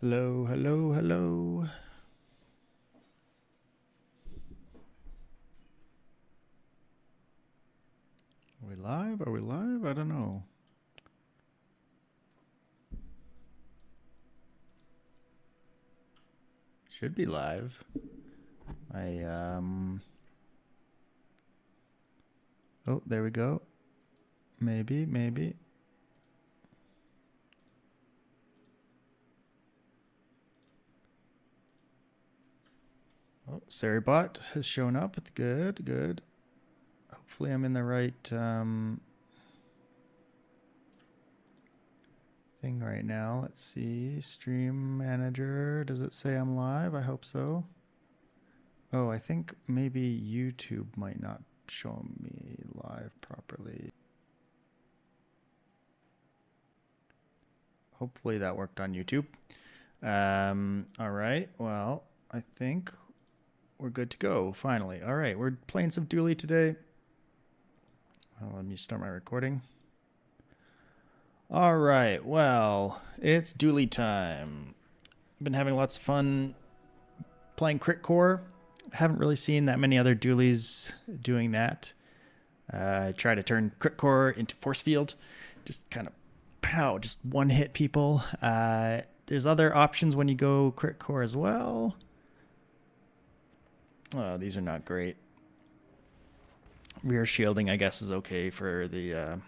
Hello, hello, hello. Are we live? Are we live? I don't know. Should be live. Oh, there we go. Maybe. Oh, Saribot has shown up. Good. Hopefully I'm in the right thing right now. Let's see. Stream manager. Does it say I'm live? I hope so. Oh, I think maybe YouTube might not show me live properly. Hopefully that worked on YouTube. All right. Well, I think we're good to go, finally. All right, we're playing some Dooley today. Well, let me start my recording. All right, well, it's Dooley time. I've been having lots of fun playing Crit Core. Haven't really seen that many other Dooleys doing that. I try to turn Crit Core into Force Field. Just kind of, pow, just one-hit people. There's other options when you go Crit Core as well. Oh, these are not great. Rear shielding, I guess, is okay for the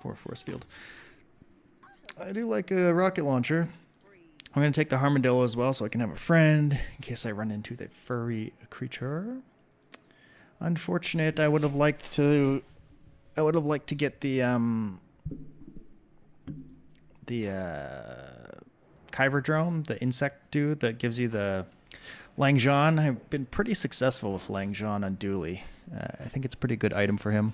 for Force Field. I do like a rocket launcher. I'm going to take the Armadillo as well so I can have a friend in case I run into the furry creature. Unfortunate, I would have liked to get the Kyver drone, the insect dude that gives you the Langzhan. I've been pretty successful with Langzhan on Dooley. I think it's a pretty good item for him.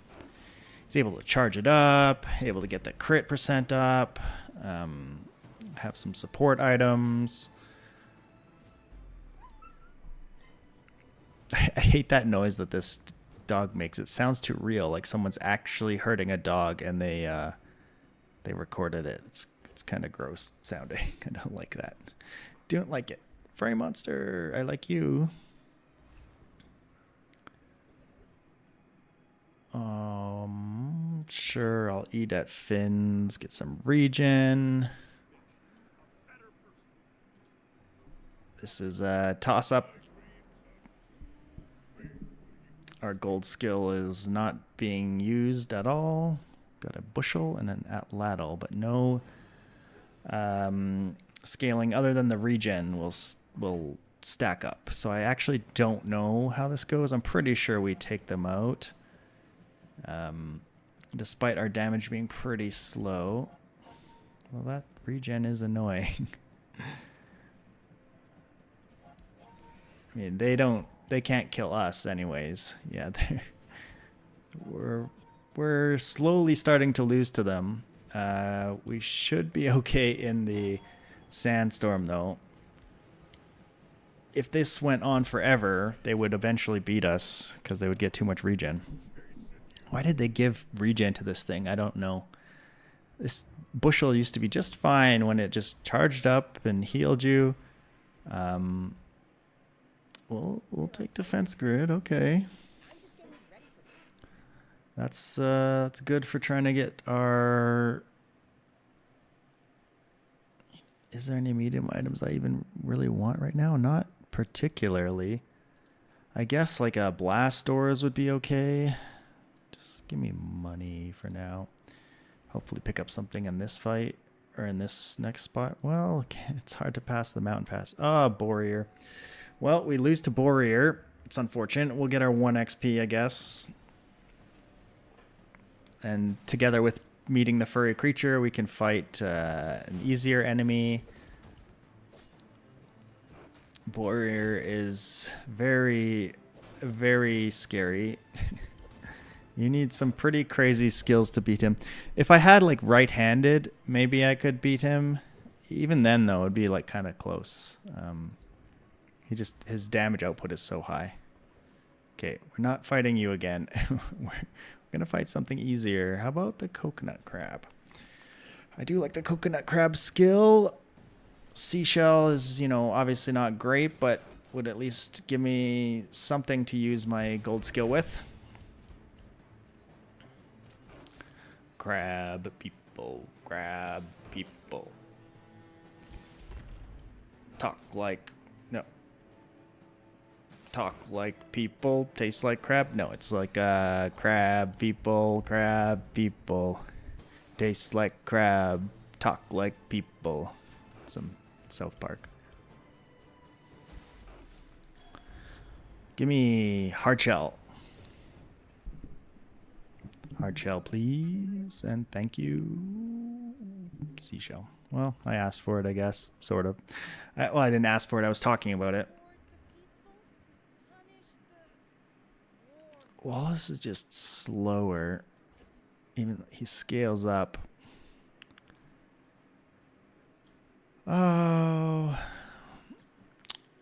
He's able to charge it up, able to get the crit percent up, have some support items. I hate that noise that this dog makes. It sounds too real, like someone's actually hurting a dog and they recorded it. It's kind of gross sounding. I don't like that. Don't like it. Furry monster, I like you. Sure, I'll eat at Finn's, get some regen. This is a toss-up. Our gold skill is not being used at all. Got a bushel and an atlatl, but no scaling other than the regen will stack up. So I actually don't know how this goes. I'm pretty sure we take them out. Despite our damage being pretty slow. Well, that regen is annoying. I mean, they can't kill us anyways. Yeah, we're slowly starting to lose to them. We should be okay in the sandstorm though. If this went on forever, they would eventually beat us because they would get too much regen. Why did they give regen to this thing? I don't know. This bushel used to be just fine when it just charged up and healed you. We'll take defense grid. Okay. That's good for trying to get our... Is there any medium items I even really want right now? Not particularly. I guess like a blast doors would be okay. Just give me money for now. Hopefully pick up something in this fight or in this next spot. Well, it's hard to pass the mountain pass. Oh, Boreer. Well, we lose to Boreer. It's unfortunate. We'll get our 1 XP, I guess. And together with meeting the furry creature, we can fight an easier enemy. Boreer is very, very scary. You need some pretty crazy skills to beat him. If I had like right-handed, maybe I could beat him. Even then, though, it'd be like kind of close. His damage output is so high. Okay, we're not fighting you again. We're gonna fight something easier. How about the coconut crab? I do like the coconut crab skill. Seashell is, you know, obviously not great, but would at least give me something to use my gold skill with. Crab people, crab people. Talk like, no. Talk like people, taste like crab. No, it's like crab people, taste like crab, talk like people. Some South Park. Give me hard shell. Hard shell, please, and thank you. Seashell. Well, I asked for it, I guess, sort of. Well, I didn't ask for it. I was talking about it. Wallace is just slower. Even he scales up. Oh,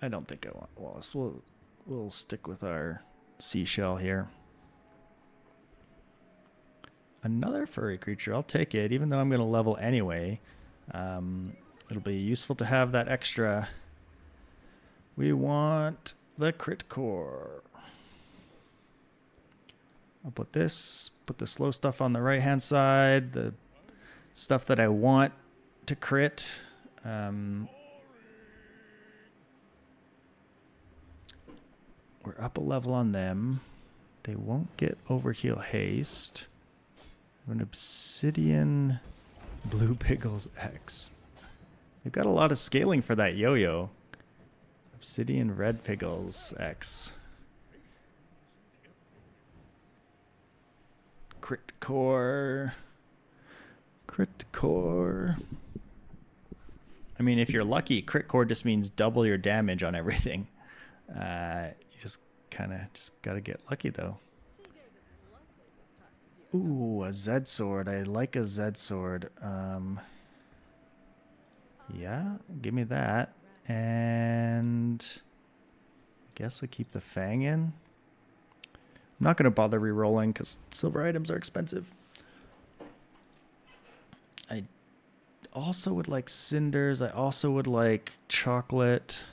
I don't think I want Wallace. We'll stick with our seashell here. Another furry creature. I'll take it, even though I'm going to level anyway. It'll be useful to have that extra. We want the crit core. I'll put the slow stuff on the right hand side, the stuff that I want to crit. We're up a level on them. They won't get overheal haste. An obsidian blue pickles X. They've got a lot of scaling for that yo-yo. Obsidian red pickles X. Crit core. Crit core. I mean, if you're lucky, crit core just means double your damage on everything. You just kind of gotta get lucky though. Ooh, a Zed sword. I like a Zed sword. Yeah, give me that. And I guess I keep the Fang in. I'm not going to bother re-rolling because silver items are expensive. I also would like cinders. I also would like chocolate.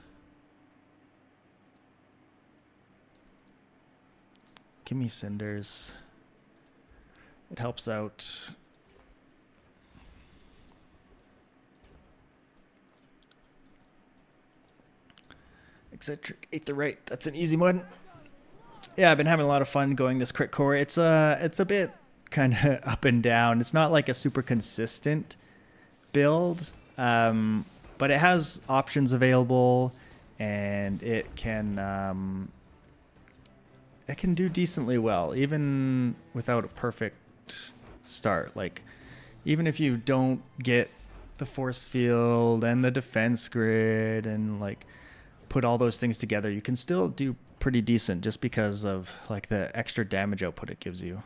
Give me cinders. It helps out. Eccentric, aetheryte. That's an easy one. Yeah, I've been having a lot of fun going this crit core. It's a bit kind of up and down. It's not like a super consistent build, but it has options available, and it can do decently well, even without a perfect start. Like, even if you don't get the force field and the defense grid and like put all those things together, you can still do pretty decent just because of like the extra damage output it gives you.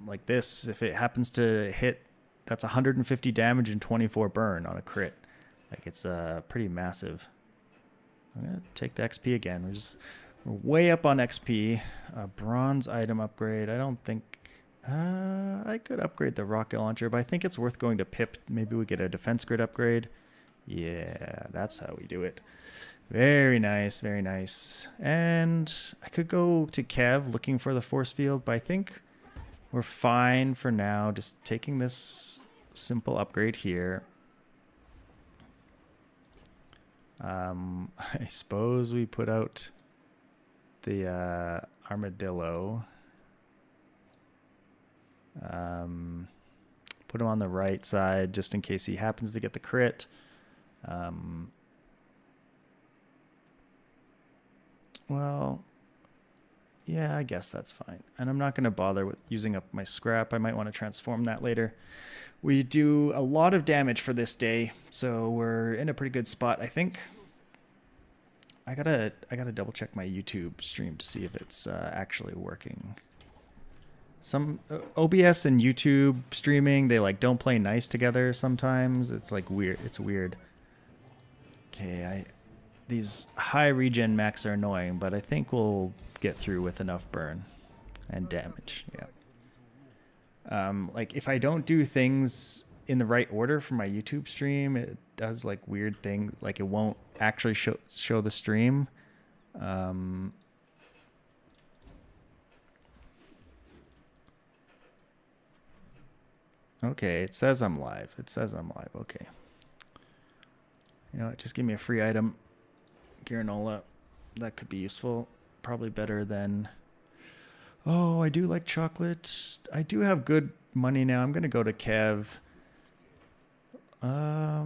Like this, if it happens to hit, that's 150 damage and 24 burn on a crit. Like, it's pretty massive. I'm gonna take the XP again. We're way up on XP. Bronze item upgrade. I don't think I could upgrade the rocket launcher, but I think it's worth going to Pip. Maybe we get a defense grid upgrade. Yeah, that's how we do it. Very nice, very nice. And I could go to Kev looking for the force field, but I think we're fine for now. Just taking this simple upgrade here. I suppose we put out the armadillo. Put him on the right side just in case he happens to get the crit. Well, yeah, I guess that's fine. And I'm not going to bother with using up my scrap. I might want to transform that later. We do a lot of damage for this day, so we're in a pretty good spot, I think. I gotta double check my YouTube stream to see if it's actually working. Some OBS and YouTube streaming, they like don't play nice together sometimes. It's like weird. It's weird. Okay, these high regen mechs are annoying, but I think we'll get through with enough burn and damage. Yeah. Like, if I don't do things in the right order for my YouTube stream, it does like weird thing. Like it won't actually show the stream. Okay, it says I'm live. It says I'm live. Okay. You know what? Just give me a free item. Granola. That could be useful. Probably better than... Oh, I do like chocolate. I do have good money now. I'm going to go to Kev. I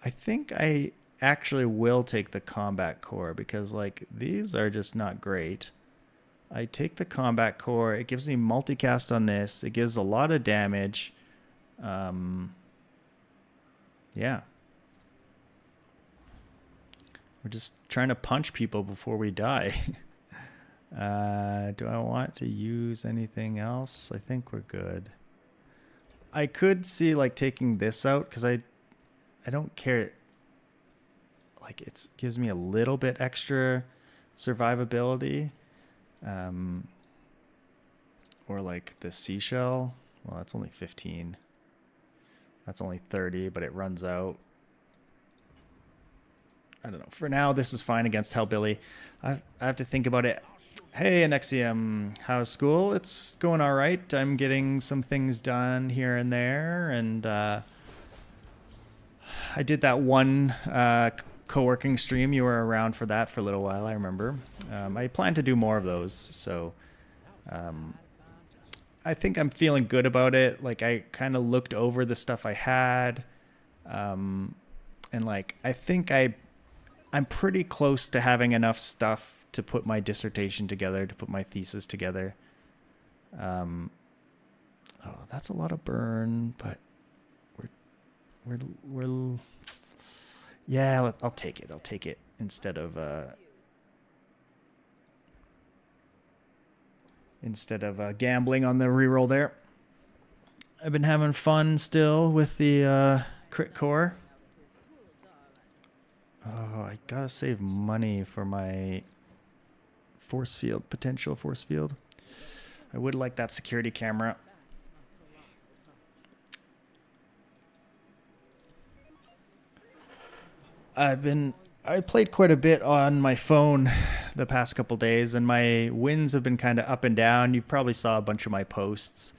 think I actually will take the combat core because like these are just not great. I take the combat core. It gives me multicast on this. It gives a lot of damage. Yeah. We're just trying to punch people before we die. Do I want to use anything else? I think we're good. I could see like taking this out because I don't care. Like it gives me a little bit extra survivability. Or like the seashell. Well, that's only 15. That's only 30, but it runs out. I don't know. For now, this is fine against Hellbilly. I have to think about it. Hey, Anexium, how's school? It's going all right. I'm getting some things done here and there, and I did that one co-working stream. You were around for that for a little while, I remember. I plan to do more of those, so I think I'm feeling good about it. Like I kind of looked over the stuff I had, and like I think I'm pretty close to having enough stuff to put my dissertation together, to put my thesis together. Oh, that's a lot of burn, but we're yeah, I'll take it. I'll take it instead of gambling on the reroll there. I've been having fun still with the crit core. Oh, I gotta save money for my force field, potential force field. I would like that security camera. I played quite a bit on my phone the past couple days, and my wins have been kind of up and down. You probably saw a bunch of my posts.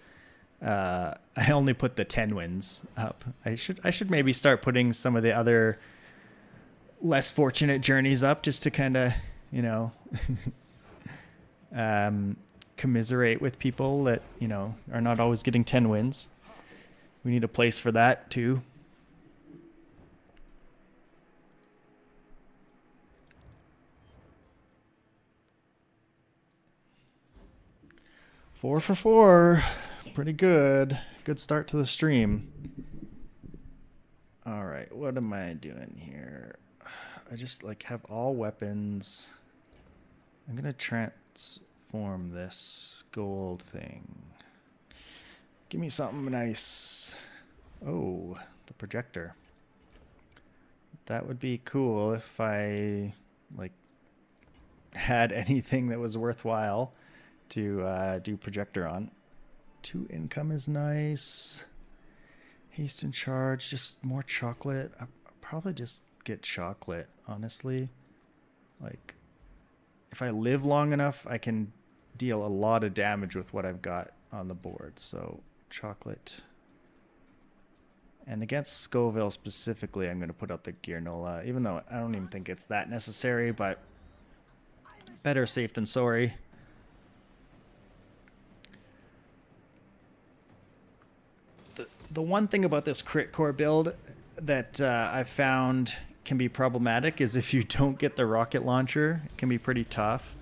I only put the 10 wins up. I should maybe start putting some of the other less fortunate journeys up just to kind of, you know, commiserate with people that, you know, are not always getting 10 wins. We need a place for that too. Four for 4. Pretty good. Good start to the stream. All right, what am I doing here? I just like have all weapons. I'm gonna transform this gold thing. Give me something nice. Oh, the projector. That would be cool if I like had anything that was worthwhile to do projector on. 2 income is nice. Haste and charge, just more chocolate. I'll probably just get chocolate, honestly. Like, if I live long enough, I can deal a lot of damage with what I've got on the board. So, chocolate. And against Scoville specifically, I'm going to put out the Granola, even though I don't even think it's that necessary, but better safe than sorry. The one thing about this crit core build that I've found can be problematic is if you don't get the rocket launcher, it can be pretty tough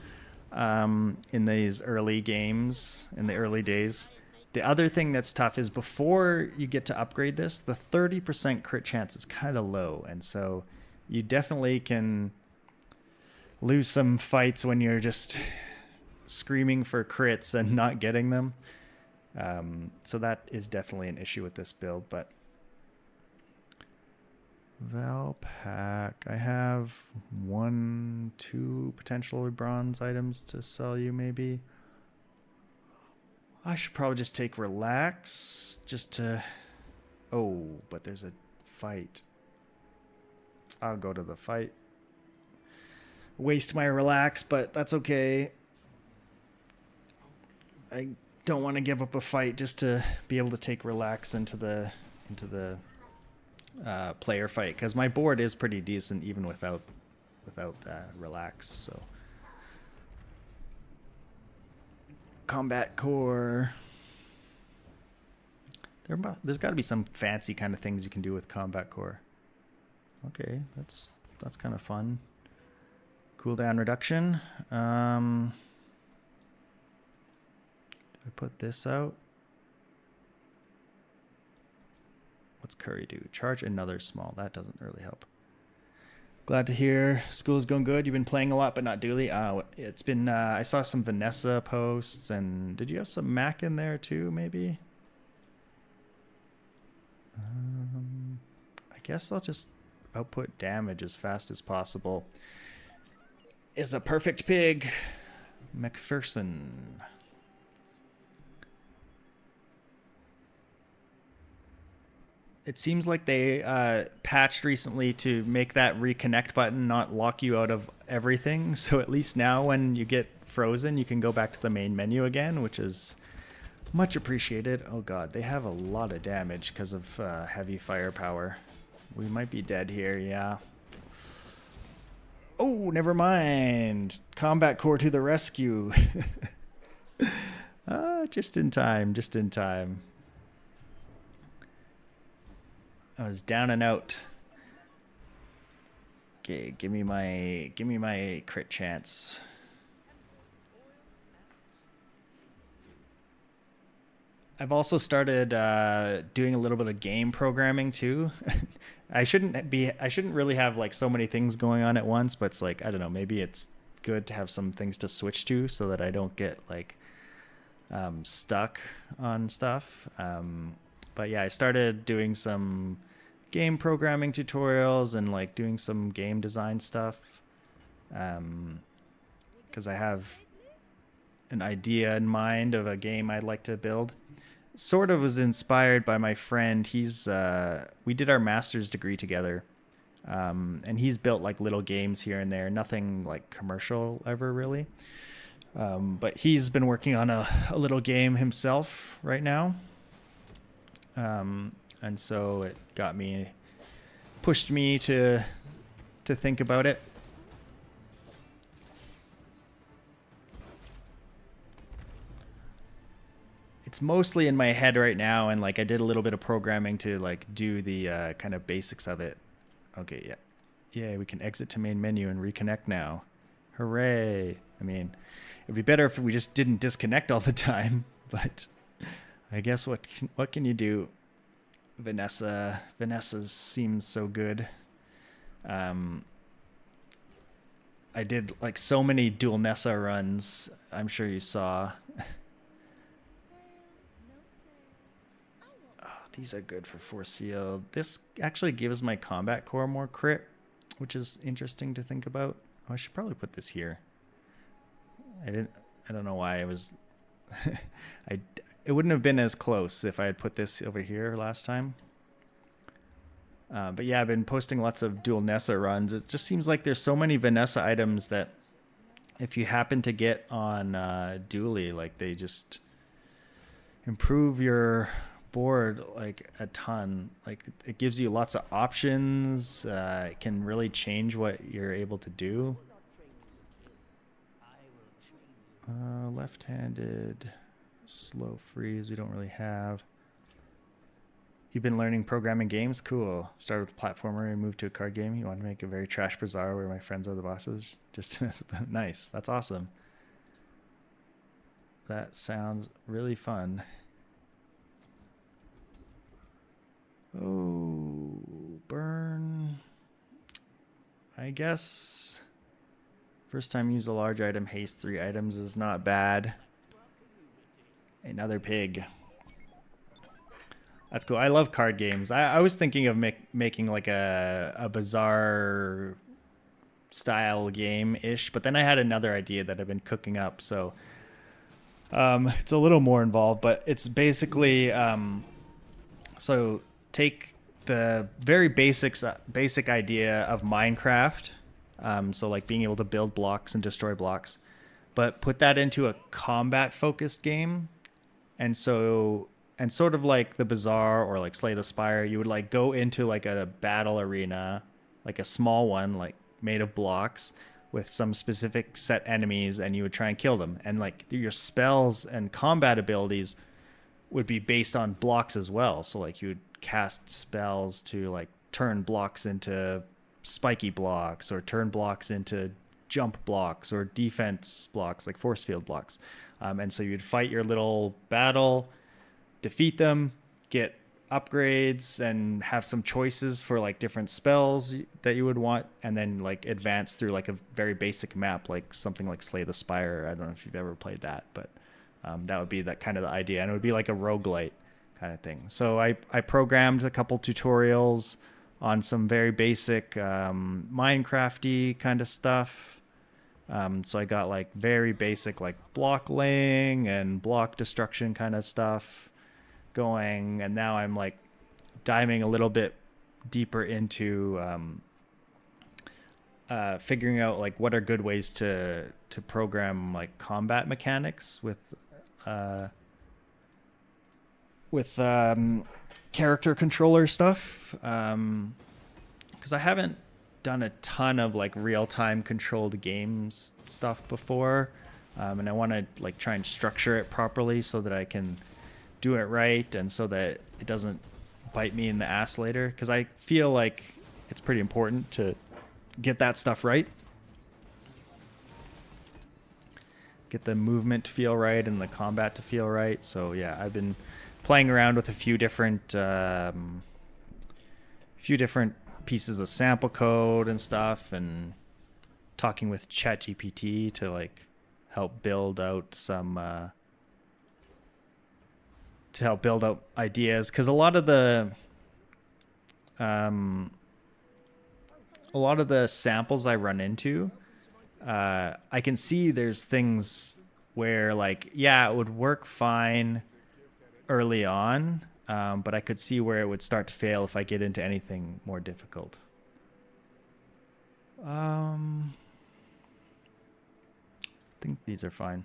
in these early games, in the early days. The other thing that's tough is before you get to upgrade this, the 30% crit chance is kind of low. And so you definitely can lose some fights when you're just screaming for crits and not getting them. So that is definitely an issue with this build, but Val Pack, I have 1, 2 potential bronze items to sell you maybe. I should probably just take relax just to... Oh, but there's a fight. I'll go to the fight. Waste my relax, but that's okay. I don't want to give up a fight just to be able to take relax into the player fight, because my board is pretty decent even without relax. So combat core. There's got to be some fancy kind of things you can do with combat core. Okay, that's kind of fun. Cooldown reduction. Do I put this out? What's Curry do? Charge another small. That doesn't really help. Glad to hear school is going good. You've been playing a lot, but not Dooley. It's been. I saw some Vanessa posts, and did you have some Mac in there too? Maybe. I guess I'll just output damage as fast as possible. Is a perfect pig, McPherson. It seems like they patched recently to make that reconnect button not lock you out of everything. So at least now when you get frozen, you can go back to the main menu again, which is much appreciated. Oh god, they have a lot of damage because of heavy firepower. We might be dead here, yeah. Oh, never mind. Combat core to the rescue. Just in time, just in time. I was down and out. Okay, give me my crit chance. I've also started doing a little bit of game programming too. I shouldn't really have like so many things going on at once, but it's like, I don't know, maybe it's good to have some things to switch to so that I don't get like stuck on stuff. But yeah, I started doing some game programming tutorials and like doing some game design stuff. Because I have an idea in mind of a game I'd like to build. Sort of was inspired by my friend. We did our master's degree together. And he's built like little games here and there, nothing like commercial ever really. But he's been working on a little game himself right now. And so it pushed me to think about it. It's mostly in my head right now, and like I did a little bit of programming to like do the kind of basics of it. Okay, yeah, we can exit to main menu and reconnect now. Hooray! I mean, it'd be better if we just didn't disconnect all the time, but I guess what can you do? Vanessa seems so good. I did like so many dual Nessa runs. I'm sure you saw. These are good for force field. This actually gives my combat core more crit, which is interesting to think about. Oh, I should probably put this here. I don't know why I was. It wouldn't have been as close if I had put this over here last time. But yeah, I've been posting lots of dual Nessa runs. It just seems like there's so many Vanessa items that if you happen to get on Dooley, like they just improve your board like a ton. Like it gives you lots of options. It can really change what you're able to do. Left-handed slow freeze we don't really have. You've been learning programming games? Cool. Started with a platformer and moved to a card game. You want to make a very trash bazaar where my friends are the bosses? Just nice. That's awesome. That sounds really fun. Oh, burn. I guess first time use a large item, haste 3 items is not bad. Another pig. That's cool. I love card games. I was thinking of making like a bazaar style game-ish, but then I had another idea that I've been cooking up, so It's a little more involved, but it's basically so take the very basic idea of Minecraft, so like being able to build blocks and destroy blocks, but put that into a combat focused game. And so, and sort of like the Bazaar or like Slay the Spire, you would like go into like a battle arena, like a small one, like made of blocks with some specific set enemies, and you would try and kill them. And like your spells and combat abilities would be based on blocks as well. So like you would cast spells to like turn blocks into spiky blocks, or turn blocks into jump blocks, or defense blocks like force field blocks. And so you'd fight your little battle, defeat them, get upgrades, and have some choices for like different spells that you would want, and then like advance through like a very basic map, like something like Slay the Spire. I don't know if you've ever played that, but that would be that kind of the idea, and it would be like a roguelite kind of thing. So I programmed a couple tutorials on some very basic Minecrafty kind of stuff. So I got like very basic like block laying and block destruction kind of stuff going, and now I'm like diving a little bit deeper into figuring out like what are good ways to program like combat mechanics uh, with character controller stuff, because I haven't done a ton of like real-time controlled games stuff before, and I want to like try and structure it properly so that I can do it right, and so that it doesn't bite me in the ass later, because I feel like it's pretty important to get that stuff right, get the movement to feel right and the combat to feel right. So yeah, I've been playing around with a few different pieces of sample code and stuff, and talking with ChatGPT to like help build out some to help build out ideas, because a lot of the samples I run into, I can see there's things where like, yeah, it would work fine early on, but I could see where it would start to fail if I get into anything more difficult. I think these are fine.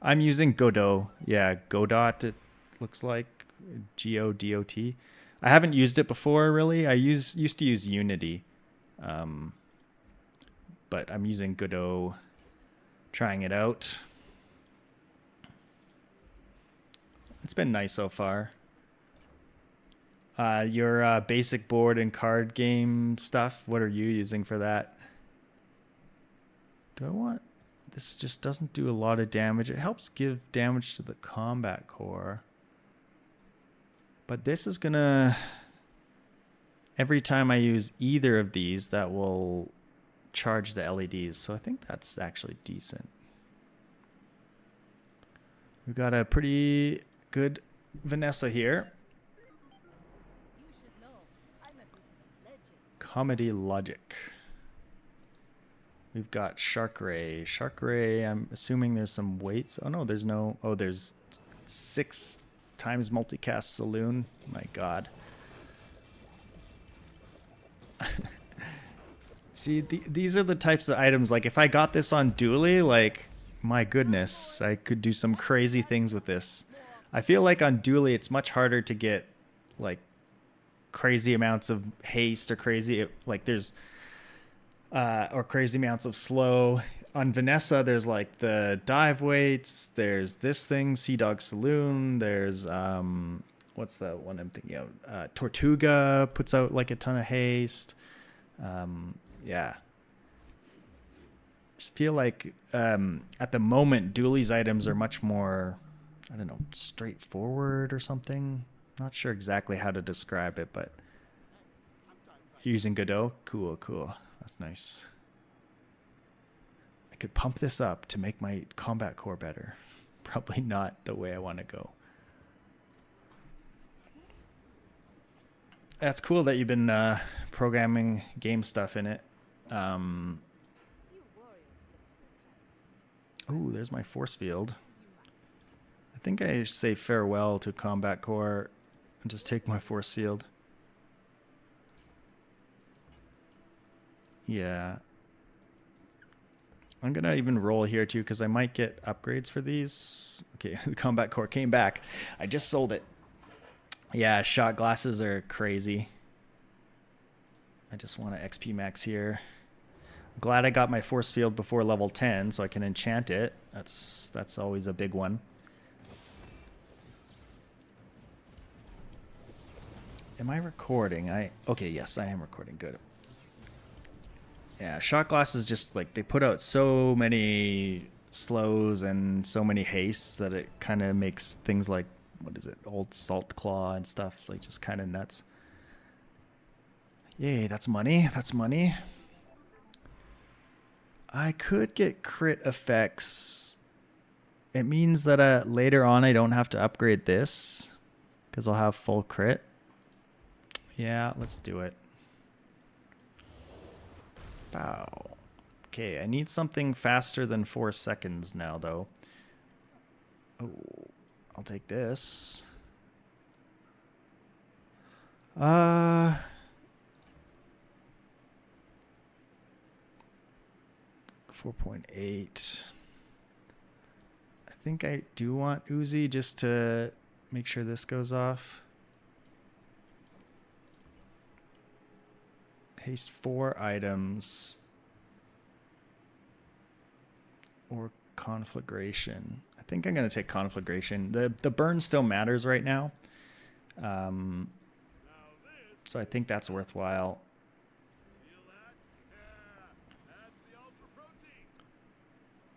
I'm using Godot. Yeah, Godot, it looks like Godot. I haven't used it before really. I used to use Unity, um, but I'm using Godot, trying it out. It's been nice so far. Your basic board and card game stuff, what are you using for that? Do I want... This just doesn't do a lot of damage. It helps give damage to the combat core. But this is gonna... Every time I use either of these, that will charge the LEDs. So I think that's actually decent. We've got a pretty good Vanessa here. Comedy Logic. We've got Shark Ray. Shark Ray, I'm assuming there's some weights. Oh no, there's no... Oh, there's 6 times multicast saloon. My God. See, these are the types of items, like if I got this on Dooley, like, my goodness, I could do some crazy things with this. I feel like on Dooley, it's much harder to get, like, crazy amounts of haste, or crazy, like, there's, or crazy amounts of slow. On Vanessa, there's, like, the dive weights, there's this thing, Sea Dog Saloon, there's, what's the one I'm thinking of? Tortuga puts out, like, a ton of haste. Yeah. Just feel like at the moment, Dooley's items are much more, I don't know, straightforward or something. Not sure exactly how to describe it, but using Godot, cool. That's nice. I could pump this up to make my combat core better. Probably not the way I want to go. That's cool that you've been programming game stuff in it. Oh, there's my force field. I think I say farewell to combat core and just take my force field. Yeah. I'm going to even roll here too because I might get upgrades for these. Okay, the combat core came back. I just sold it. Yeah, shot glasses are crazy. I just want to XP max here. I'm glad I got my force field before level 10 so I can enchant it. That's always a big one. Am I recording? Okay, yes, I am recording. Good. Yeah, shot glasses just like they put out so many slows and so many hastes that it kind of makes things like, what is it, old salt claw and stuff like just kind of nuts. Yay, that's money. That's money. I could get crit effects. It means that later on I don't have to upgrade this because I'll have full crit. Yeah, let's do it. Wow. Okay, I need something faster than 4 seconds now, though. Oh, I'll take this. 4.8. I think I do want Uzi just to make sure this goes off. Haste 4 items. Or conflagration. I think I'm going to take conflagration. The burn still matters right now. So I think that's worthwhile.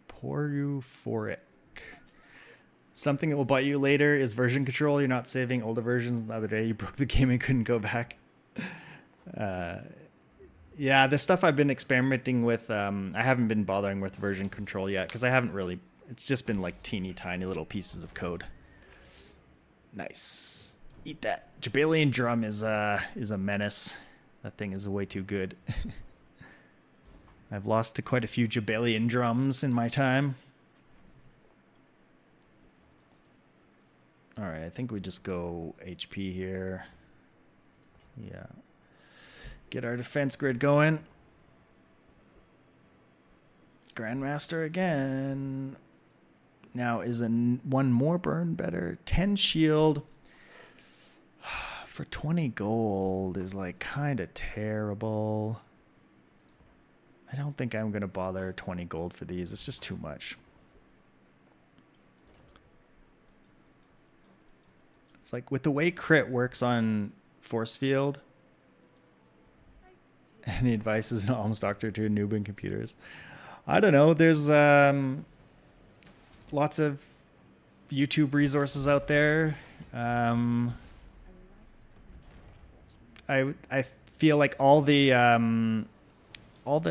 Poreuphoric. Something that will bite you later is version control. You're not saving older versions. The other day you broke the game and couldn't go back. Yeah, the stuff I've been experimenting with, I haven't been bothering with version control yet because I haven't really. It's just been like teeny tiny little pieces of code. Nice. Eat that. Jabalian drum is a menace. That thing is way too good. I've lost to quite a few Jabalian drums in my time. All right, I think we just go HP here. Yeah. Get our defense grid going. Grandmaster again. Now, is one more burn better? 10 shield for 20 gold is like kind of terrible. I don't think I'm going to bother 20 gold for these. It's just too much. It's like with the way crit works on force field. Any advice as an alms doctor to noob in computers? I don't know. There's lots of YouTube resources out there. I feel like all the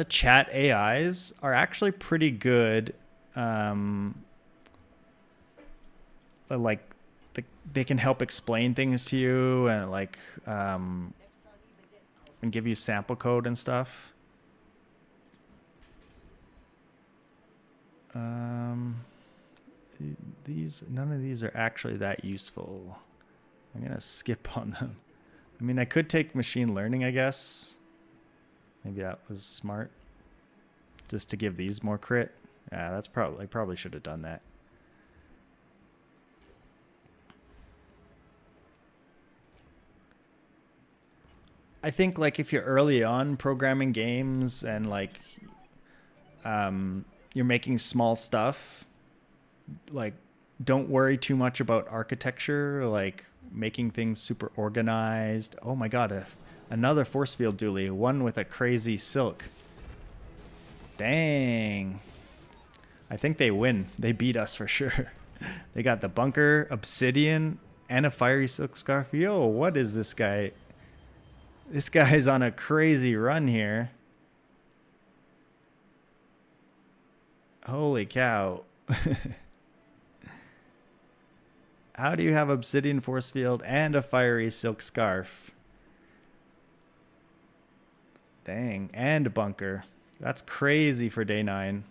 chat AIs are actually pretty good. Like they can help explain things to you and like and give you sample code and stuff. None of these are actually that useful. I'm gonna skip on them. I mean, I could take machine learning, I guess. Maybe that was smart. Just to give these more crit. Yeah, I probably should have done that. I think like if you're early on programming games and like you're making small stuff, like don't worry too much about architecture, like making things super organized. Oh my god, another force field Dooley, one with a crazy silk. Dang. I think they win. They beat us for sure. They got the bunker, obsidian, and a fiery silk scarf. Yo, what is this guy? This guy's on a crazy run here. Holy cow. How do you have obsidian force field and a fiery silk scarf? Dang, and bunker. That's crazy for day 9.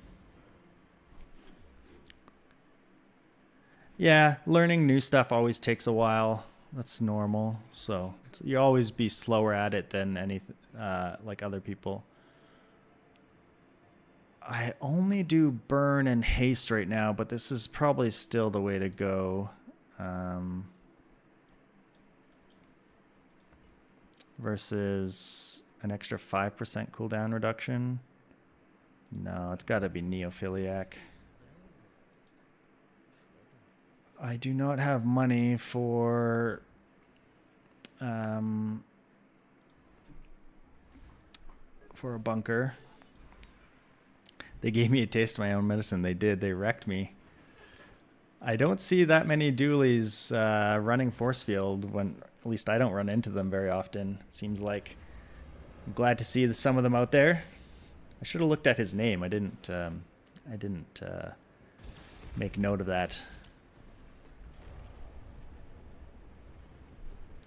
Yeah, learning new stuff always takes a while. That's normal. So you always be slower at it than any like other people. I only do burn and haste right now, but this is probably still the way to go. Um, versus an extra 5% cooldown reduction. No, it's got to be Neophiliac. I do not have money for a bunker. They gave me a taste of my own medicine. They did. They wrecked me. I don't see that many Dooleys running force field when, at least I don't run into them very often. It seems like. I'm glad to see some of them out there. I should have looked at his name. I didn't make note of that.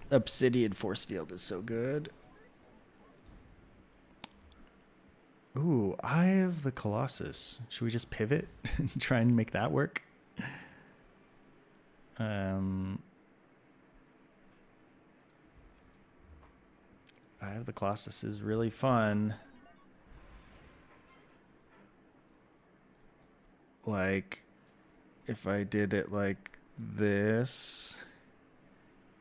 Obsidian force field is so good. Ooh, Eye of the Colossus. Should we just pivot and try and make that work? Eye of the Colossus is really fun. Like, if I did it like this,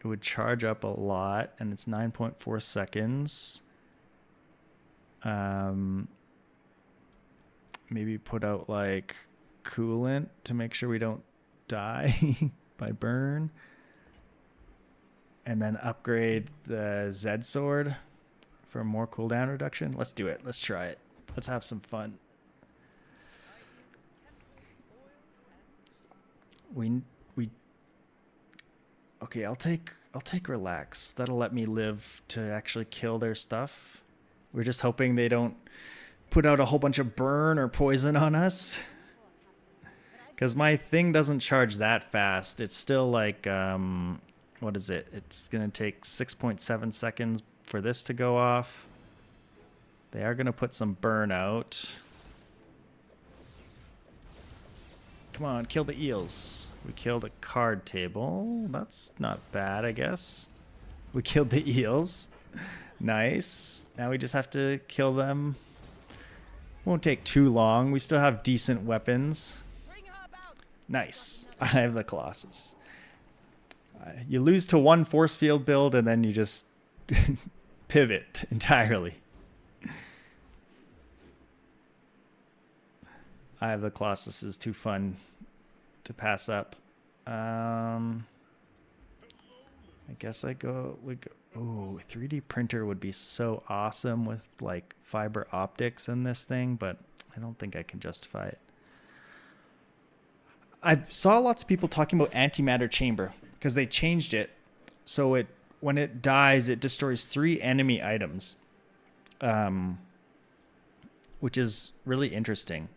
it would charge up a lot, and it's 9.4 seconds. Maybe put out like coolant to make sure we don't die by burn. And then upgrade the Z sword for more cooldown reduction. Let's do it. Let's try it. Let's have some fun. Okay, I'll take relax. That'll let me live to actually kill their stuff. We're just hoping they don't put out a whole bunch of burn or poison on us. Because my thing doesn't charge that fast. It's still like, what is it? It's going to take 6.7 seconds for this to go off. They are going to put some burn out. Come on, kill the eels. We killed a card table. That's not bad, I guess. We killed the eels. Nice. Now we just have to kill them. Won't take too long. We still have decent weapons. Nice. I have the Colossus. You lose to one force field build and then you just pivot entirely. I have the Colossus is too fun to pass up. I guess we go. Oh, 3D printer would be so awesome with like fiber optics in this thing, but I don't think I can justify it. I saw lots of people talking about antimatter chamber because they changed it so when it dies it destroys 3 enemy items, which is really interesting.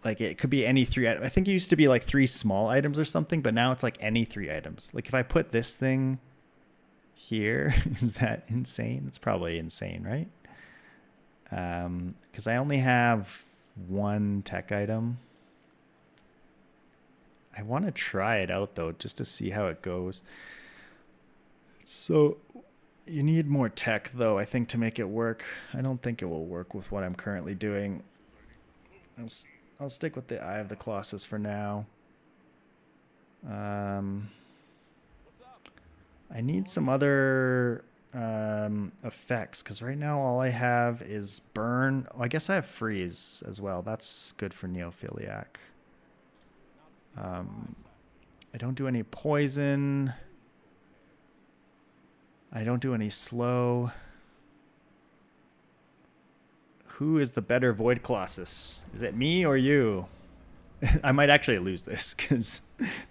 Like it could be any 3 items. I think it used to be like 3 small items or something, but now it's like any 3 items. Like if I put this thing here, is that insane? It's probably insane, right? Because I only have 1 tech item. I want to try it out though, just to see how it goes. So you need more tech though, I think, to make it work. I don't think it will work with what I'm currently doing. I'll stick with the Eye of the Colossus for now. I need some other effects because right now all I have is burn. Oh, I guess I have freeze as well. That's good for Neophiliac. I don't do any poison. I don't do any slow. Who is the better Void Colossus? Is it me or you? I might actually lose this because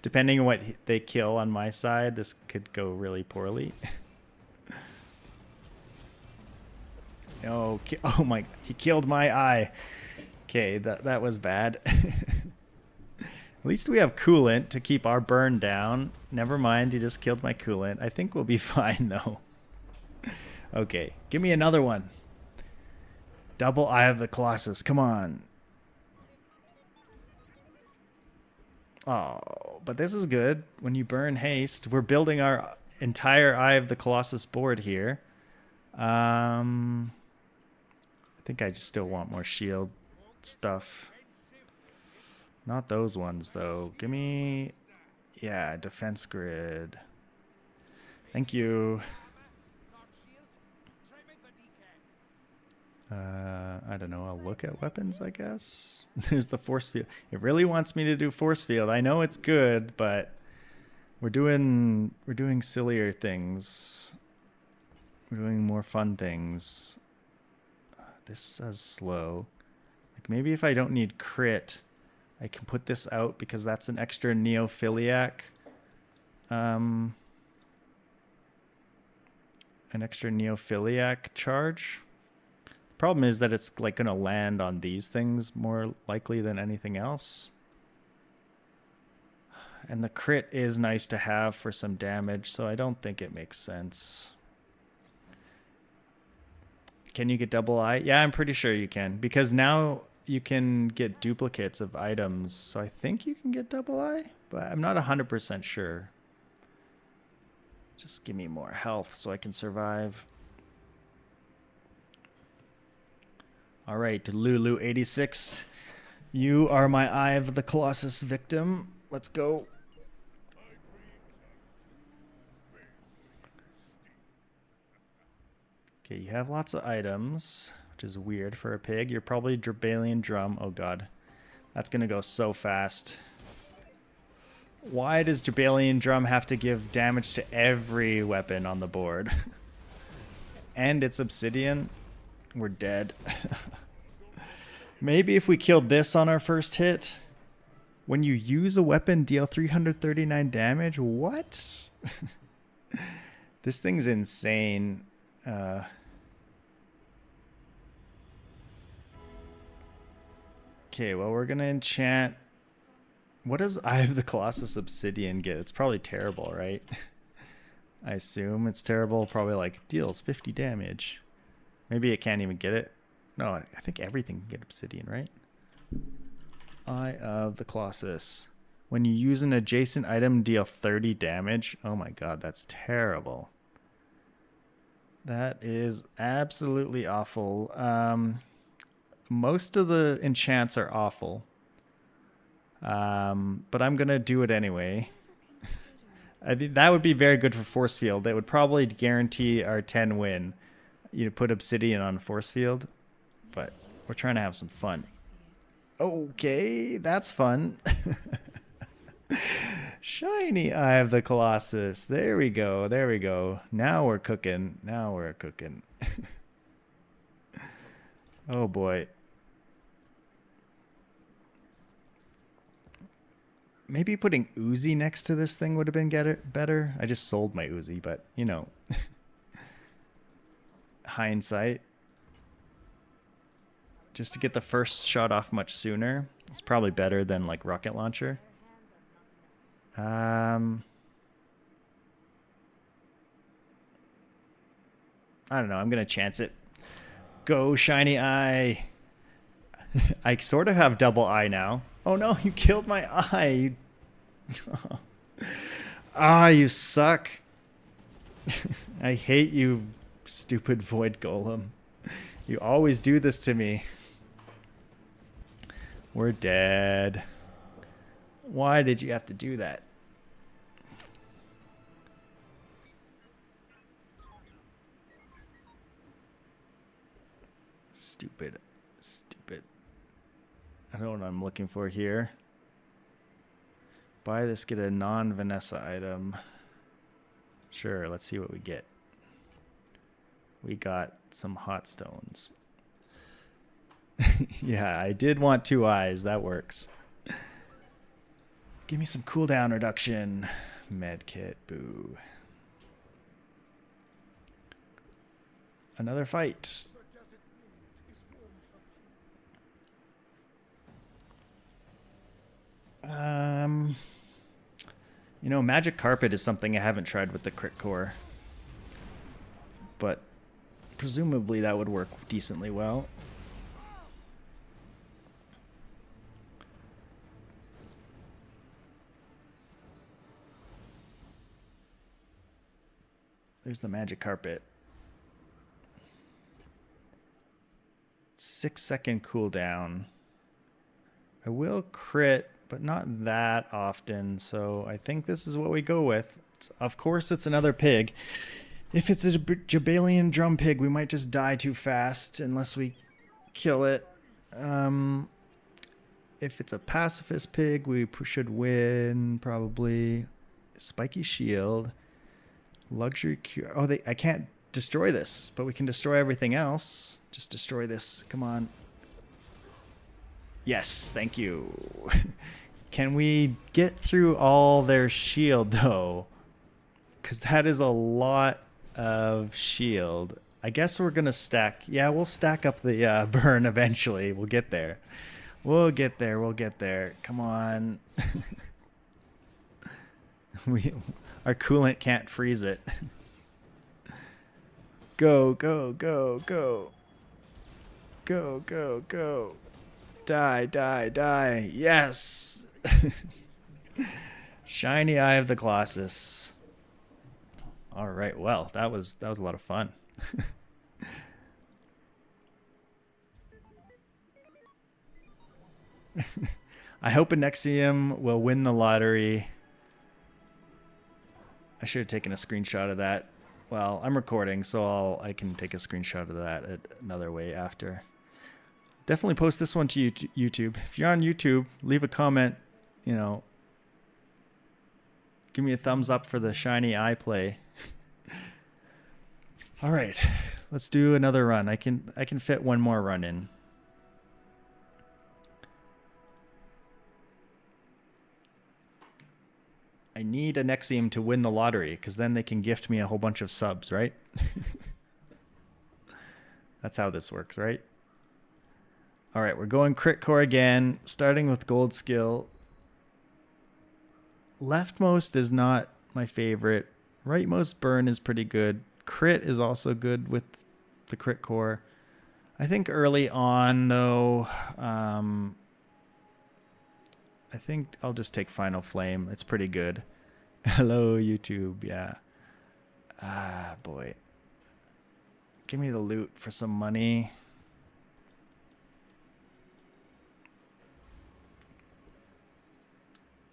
depending on what they kill on my side, this could go really poorly. Oh my, he killed my eye. Okay, that was bad. At least we have coolant to keep our burn down. Never mind, he just killed my coolant. I think we'll be fine though. Okay, give me another one. Double Eye of the Colossus, come on. Oh, but this is good. When you burn haste, we're building our entire Eye of the Colossus board here. I think I just still want more shield stuff. Not those ones, though. Give me... Yeah, defense grid. Thank you. I don't know. I'll look at weapons, I guess. There's the force field. It really wants me to do force field. I know it's good, but we're doing sillier things. We're doing more fun things. This says slow. Like maybe if I don't need crit, I can put this out because that's an extra neophiliac. An extra neophiliac charge. Problem is that it's like going to land on these things more likely than anything else. And the crit is nice to have for some damage, so I don't think it makes sense. Can you get double eye? Yeah, I'm pretty sure you can, because now you can get duplicates of items, so I think you can get double eye, but I'm not 100% sure. Just give me more health so I can survive. All right, Lulu86, you are my Eye of the Colossus victim. Let's go. Okay, you have lots of items, which is weird for a pig. You're probably Drabalian Drum. Oh god, that's gonna go so fast. Why does Drabalian Drum have to give damage to every weapon on the board? And it's obsidian. We're dead. Maybe if we killed this on our first hit. When you use a weapon, deal 339 damage? What? This thing's insane. Okay, well, we're going to enchant... What does Eye of the Colossus Obsidian get? It's probably terrible, right? I assume it's terrible. Probably like deals 50 damage. Maybe it can't even get it. No, I think everything can get obsidian, right? Eye of the Colossus. When you use an adjacent item, deal 30 damage. Oh my god, that's terrible. That is absolutely awful. Most of the enchants are awful. But I'm going to do it anyway. I think that would be very good for force field. That would probably guarantee our 10 win. You put obsidian on force field, but we're trying to have some fun. Okay, that's fun. Shiny Eye of the Colossus. There we go. There we go. Now we're cooking. Now we're cooking. Oh boy. Maybe putting Uzi next to this thing would have been better. I just sold my Uzi, but you know. Hindsight. Just to get the first shot off much sooner. It's probably better than like rocket launcher. I don't know. I'm going to chance it. Go, shiny eye. I sort of have double eye now. Oh no, you killed my eye. Ah, you suck. I hate you, stupid void golem. You always do this to me. We're dead. Why did you have to do that? Stupid. Stupid. I don't know what I'm looking for here. Buy this, get a non-Vanessa item. Sure, let's see what we get. We got some hot stones. Yeah, I did want 2 eyes. That works. Give me some cooldown reduction. Medkit, boo. Another fight. You know, Magic Carpet is something I haven't tried with the Crit Core. But presumably that would work decently well. There's the magic carpet. 6-second cooldown. I will crit, but not that often, so I think this is what we go with. Of course, it's another pig. If it's a Jabalian drum pig, we might just die too fast unless we kill it. If it's a pacifist pig, we should win, probably. Spiky shield. Luxury cure. Oh, I can't destroy this, but we can destroy everything else. Just destroy this. Come on. Yes, thank you. Can we get through all their shield, though? Because that is a lot of shield. I guess we're going to stack. Yeah, we'll stack up the burn eventually. We'll get there. We'll get there. We'll get there. Come on. Our coolant can't freeze it. Go, go, go, go. Go, go, go. Die, die, die. Yes. Shiny Eye of the Colossus. All right. Well, that was a lot of fun. I hope Anexium will win the lottery. I should have taken a screenshot of that. Well, I'm recording, so I can take a screenshot of that another way after. Definitely post this one to YouTube. If you're on YouTube, leave a comment. You know, give me a thumbs up for the shiny eye play. All right, let's do another run. I can fit one more run in. I need Anexium to win the lottery, because then they can gift me a whole bunch of subs, right? That's how this works, right? All right, we're going crit core again, starting with gold skill. Leftmost is not my favorite. Rightmost burn is pretty good. Crit is also good with the crit core. I think early on, though, I think I'll just take Final Flame. It's pretty good. Hello, YouTube. Yeah. Ah, boy. Give me the loot for some money.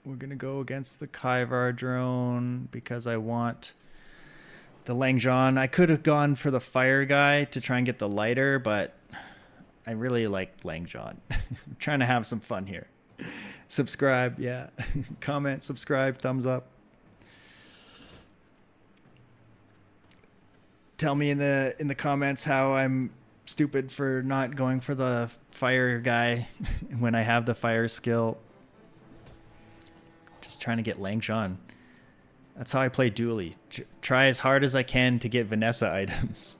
We're going to go against the Kaivar drone because I want the Langzhan. I could have gone for the fire guy to try and get the lighter, but I really like Langzhan. I'm trying to have some fun here. Subscribe, yeah. Comment, subscribe, thumbs up. Tell me in the comments how I'm stupid for not going for the fire guy when I have the fire skill. Just trying to get Langzhan. That's how I play Dooley. Try as hard as I can to get Vanessa items.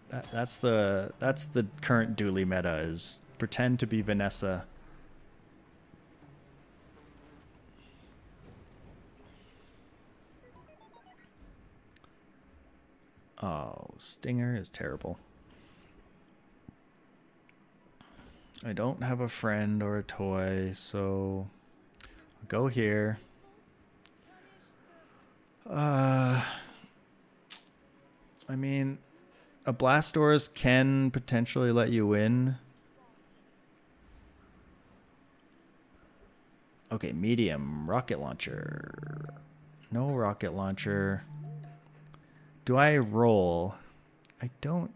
That's the current Dooley meta, is pretend to be Vanessa. Oh, Stinger is terrible. I don't have a friend or a toy, so I'll go here. I mean, a Blastoise can potentially let you win. Okay, medium. Rocket launcher. No rocket launcher. Do I roll? I don't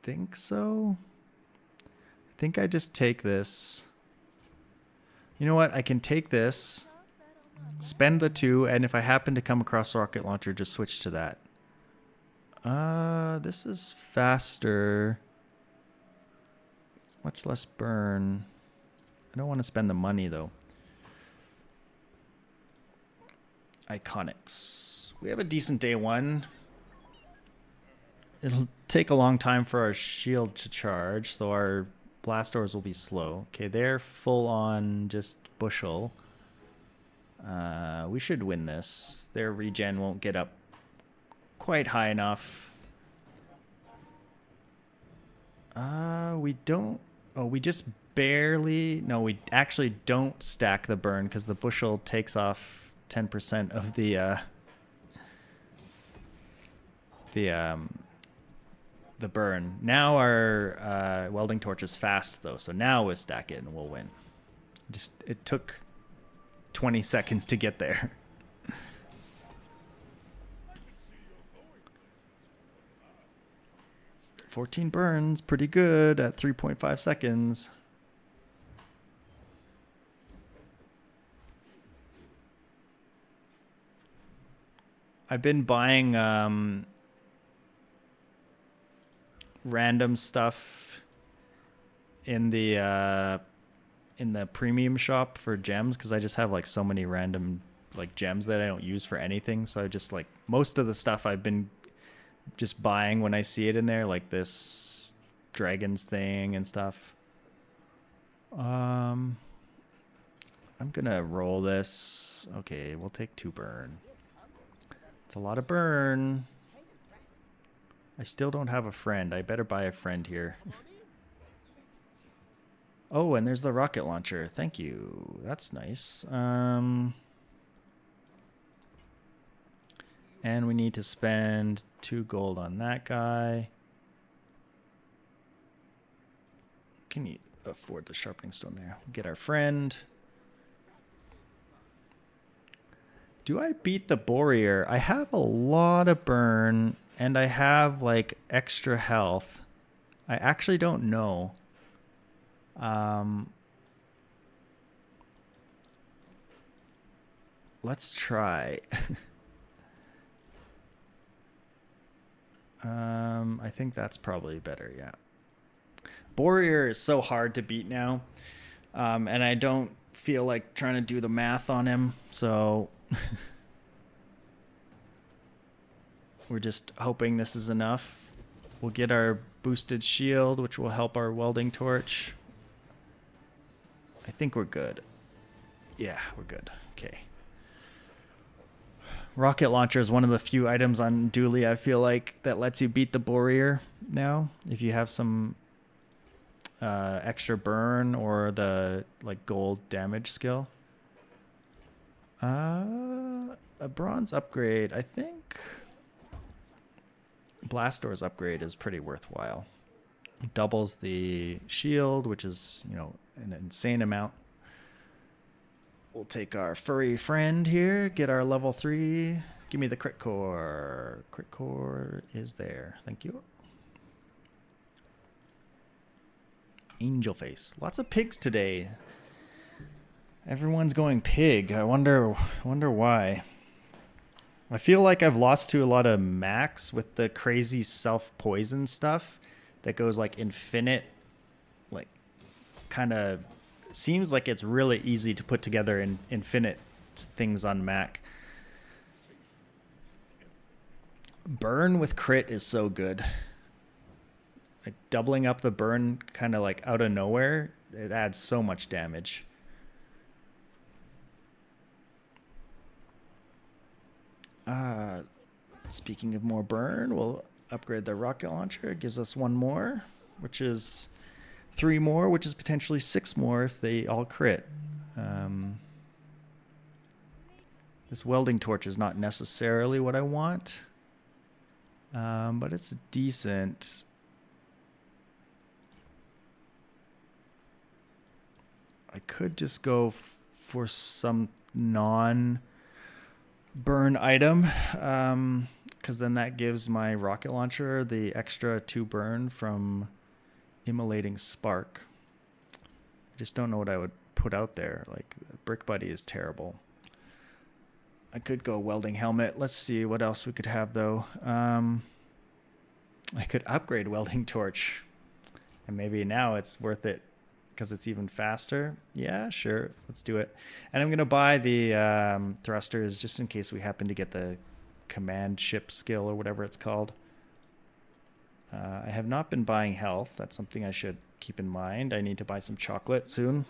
think so. I think I just take this. You know what? I can take this, spend the 2, and if I happen to come across rocket launcher, just switch to that. This is faster. It's much less burn. I don't want to spend the money, though. Iconics. We have a decent day 1. It'll take a long time for our shield to charge, so our Blastoise will be slow. Okay, they're full on just bushel. We should win this. Their regen won't get up quite high enough. We don't... Oh, we just barely... No, we actually don't stack the burn because the bushel takes off 10% of the burn. Now our welding torch is fast though, so now we'll stack it and we'll win. Just it took 20 seconds to get there. 14 burns, pretty good at 3.5 seconds. I've been buying random stuff in the premium shop for gems because I just have like so many random like gems that I don't use for anything. So I just like most of the stuff I've been just buying when I see it in there, like this dragons thing and stuff. I'm gonna roll this. Okay, we'll take 2 burn. It's a lot of burn. I still don't have a friend. I better buy a friend here. Oh, and there's the rocket launcher. Thank you. That's nice. And we need to spend 2 gold on that guy. Can you afford the sharpening stone there? Get our friend. Do I beat the Boreer? I have a lot of burn and I have like extra health. I actually don't know. Let's try. I think that's probably better, yeah. Boreer is so hard to beat now. And I don't feel like trying to do the math on him, so we're just hoping this is enough. We'll get our boosted shield, which will help our welding torch. I think we're good. Yeah, we're good. Okay. Rocket launcher is one of the few items on Dooley I feel like that lets you beat the Boreer now. If you have some extra burn or the like gold damage skill. A bronze upgrade, I think. Blast Door's upgrade is pretty worthwhile. It doubles the shield, which is, you know, an insane amount. We'll take our furry friend here, get our level 3. Give me the crit core. Crit core is there. Thank you. Angel face. Lots of pigs today. Everyone's going pig. I wonder why. I feel like I've lost to a lot of max with the crazy self-poison stuff that goes like infinite, like kind of seems like it's really easy to put together in infinite things on Mac. Burn with crit is so good. Like doubling up the burn kind of like out of nowhere, it adds so much damage. Speaking of more burn, we'll upgrade the rocket launcher. It gives us 1 more, which is 3 more, which is potentially 6 more if they all crit. This welding torch is not necessarily what I want, but it's decent. I could just go for some non-burn item, because then that gives my rocket launcher the extra 2 burn from immolating spark. I just don't know what I would put out there. Like, Brick Buddy is terrible. I could go welding helmet. Let's see what else we could have though. I could upgrade welding torch, and maybe now it's worth it because it's even faster. Yeah, sure, let's do it. And I'm gonna buy the thrusters just in case we happen to get the command ship skill or whatever it's called. I have not been buying health. That's something I should keep in mind. I need to buy some chocolate soon,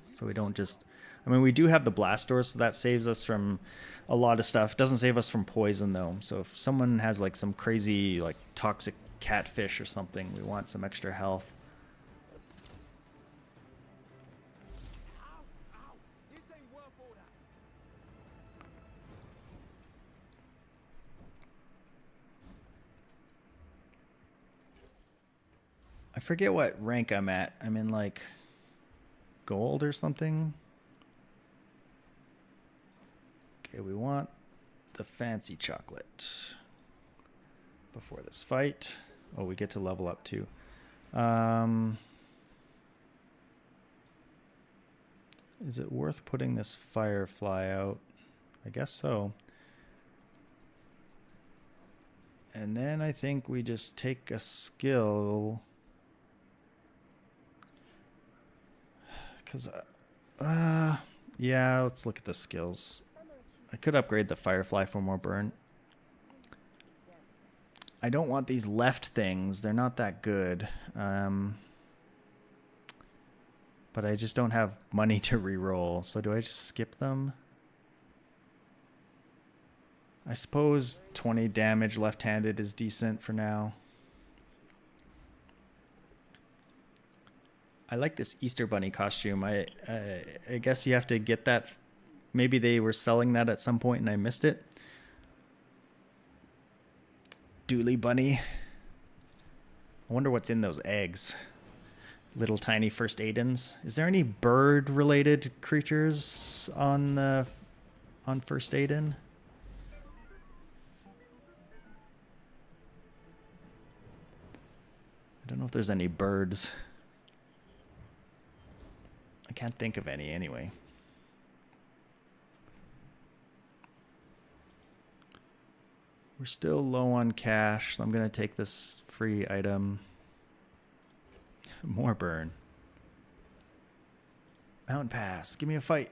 so we don't just, I mean, we do have the blast door, so that saves us from a lot of stuff. Doesn't save us from poison though. So if someone has like some crazy like toxic catfish or something, we want some extra health. I forget what rank I'm at. I'm in like gold or something. Okay, we want the fancy chocolate before this fight. Oh, we get to level up too. Is it worth putting this firefly out? I guess so. And then I think we just take a skill. Because, yeah, let's look at the skills. I could upgrade the firefly for more burn. I don't want these left things. They're not that good. But I just don't have money to reroll. So do I just skip them? I suppose 20 damage left-handed is decent for now. I like this Easter Bunny costume. I guess you have to get that. Maybe they were selling that at some point and I missed it. Dooley Bunny. I wonder what's in those eggs. Little tiny first aidens. Is there any bird-related creatures on first aiden? I don't know if there's any birds. I can't think of any anyway. We're still low on cash, so I'm going to take this free item. More burn. Mountain Pass. Give me a fight.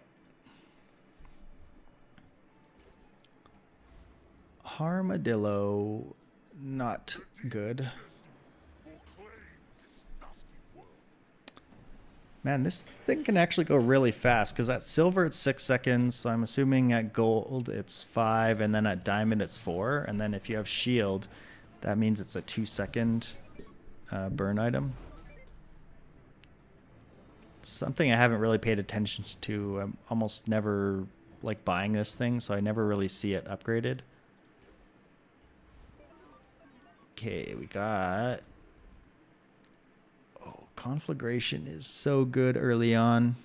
Armadillo. Not good. Man, this thing can actually go really fast because at silver it's 6 seconds. So I'm assuming at gold it's 5, and then at diamond it's 4. And then if you have shield, that means it's a 2-second burn item. It's something I haven't really paid attention to. I'm almost never like buying this thing, so I never really see it upgraded. Okay, we got... Conflagration is so good early on.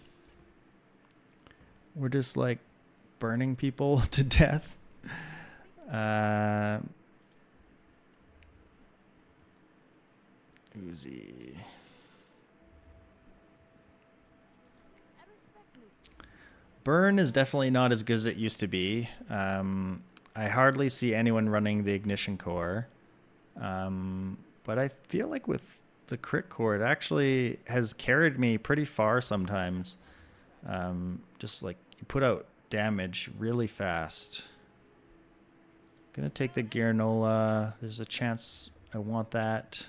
We're just like burning people to death. Uzi. Burn is definitely not as good as it used to be. I hardly see anyone running the ignition core. But I feel like with the crit core, it actually has carried me pretty far sometimes. Just like you put out damage really fast. Gonna take the Gearnola. There's a chance I want that.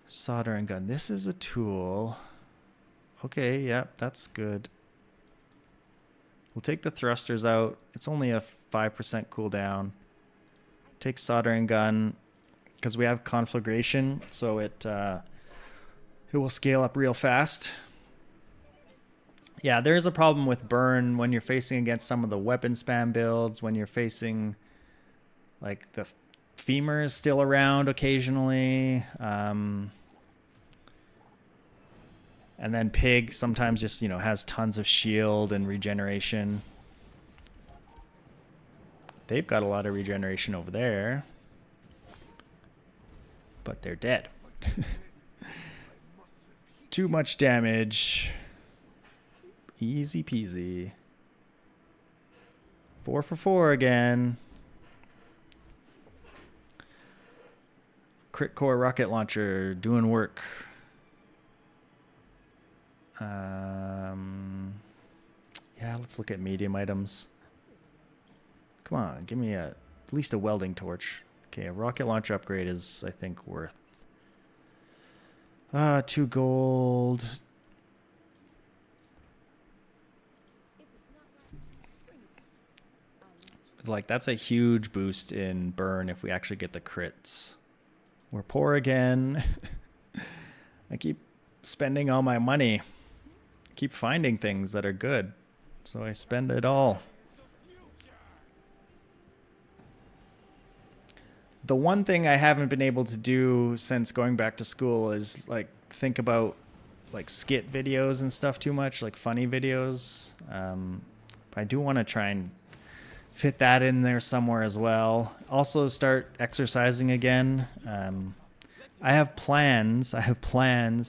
Soldering gun. This is a tool. Okay, yeah, that's good. We'll take the thrusters out. It's only a 5% cooldown. Take soldering gun because we have conflagration, so it will scale up real fast. Yeah, there is a problem with burn when you're facing against some of the weapon spam builds, when you're facing like the femur is still around occasionally. And then Pig sometimes just, has tons of shield and regeneration. They've got a lot of regeneration over there. But they're dead. Too much damage. Easy peasy. 4 for 4 again. Crit core rocket launcher doing work. Yeah, let's look at medium items. Come on, give me at least a welding torch. Okay, a rocket launcher upgrade is, I think, worth 2 gold. It's like that's a huge boost in burn if we actually get the crits. We're poor again. I keep spending all my money. Keep finding things that are good, so I spend it all. The one thing I haven't been able to do since going back to school is like think about like skit videos and stuff too much, like funny videos. I do want to try and fit that in there somewhere as well. Also start exercising again. I have plans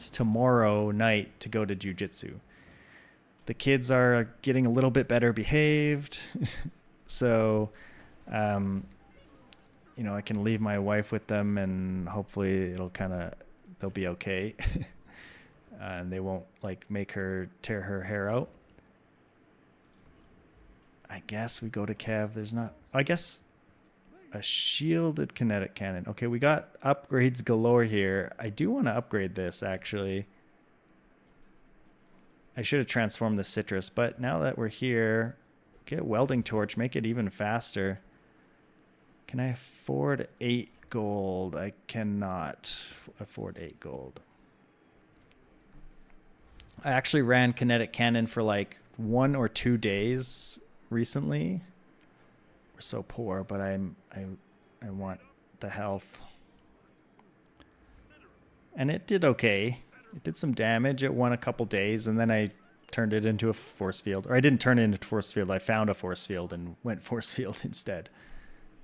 tomorrow night to go to jiu-jitsu. The kids are getting a little bit better behaved. So, I can leave my wife with them and hopefully they'll be okay. And they won't like make her tear her hair out. I guess we go to Kev. I guess a shielded kinetic cannon. Okay, we got upgrades galore here. I do want to upgrade this actually. I should have transformed the citrus, but now that we're here, get welding torch, make it even faster. Can I afford 8 gold? I cannot afford 8 gold. I actually ran kinetic cannon for like 1 or 2 days recently. We're so poor, but I want the health. And it did okay. It did some damage. It won a couple days, and then I turned it into a force field. Or I didn't turn it into a force field. I found a force field and went force field instead.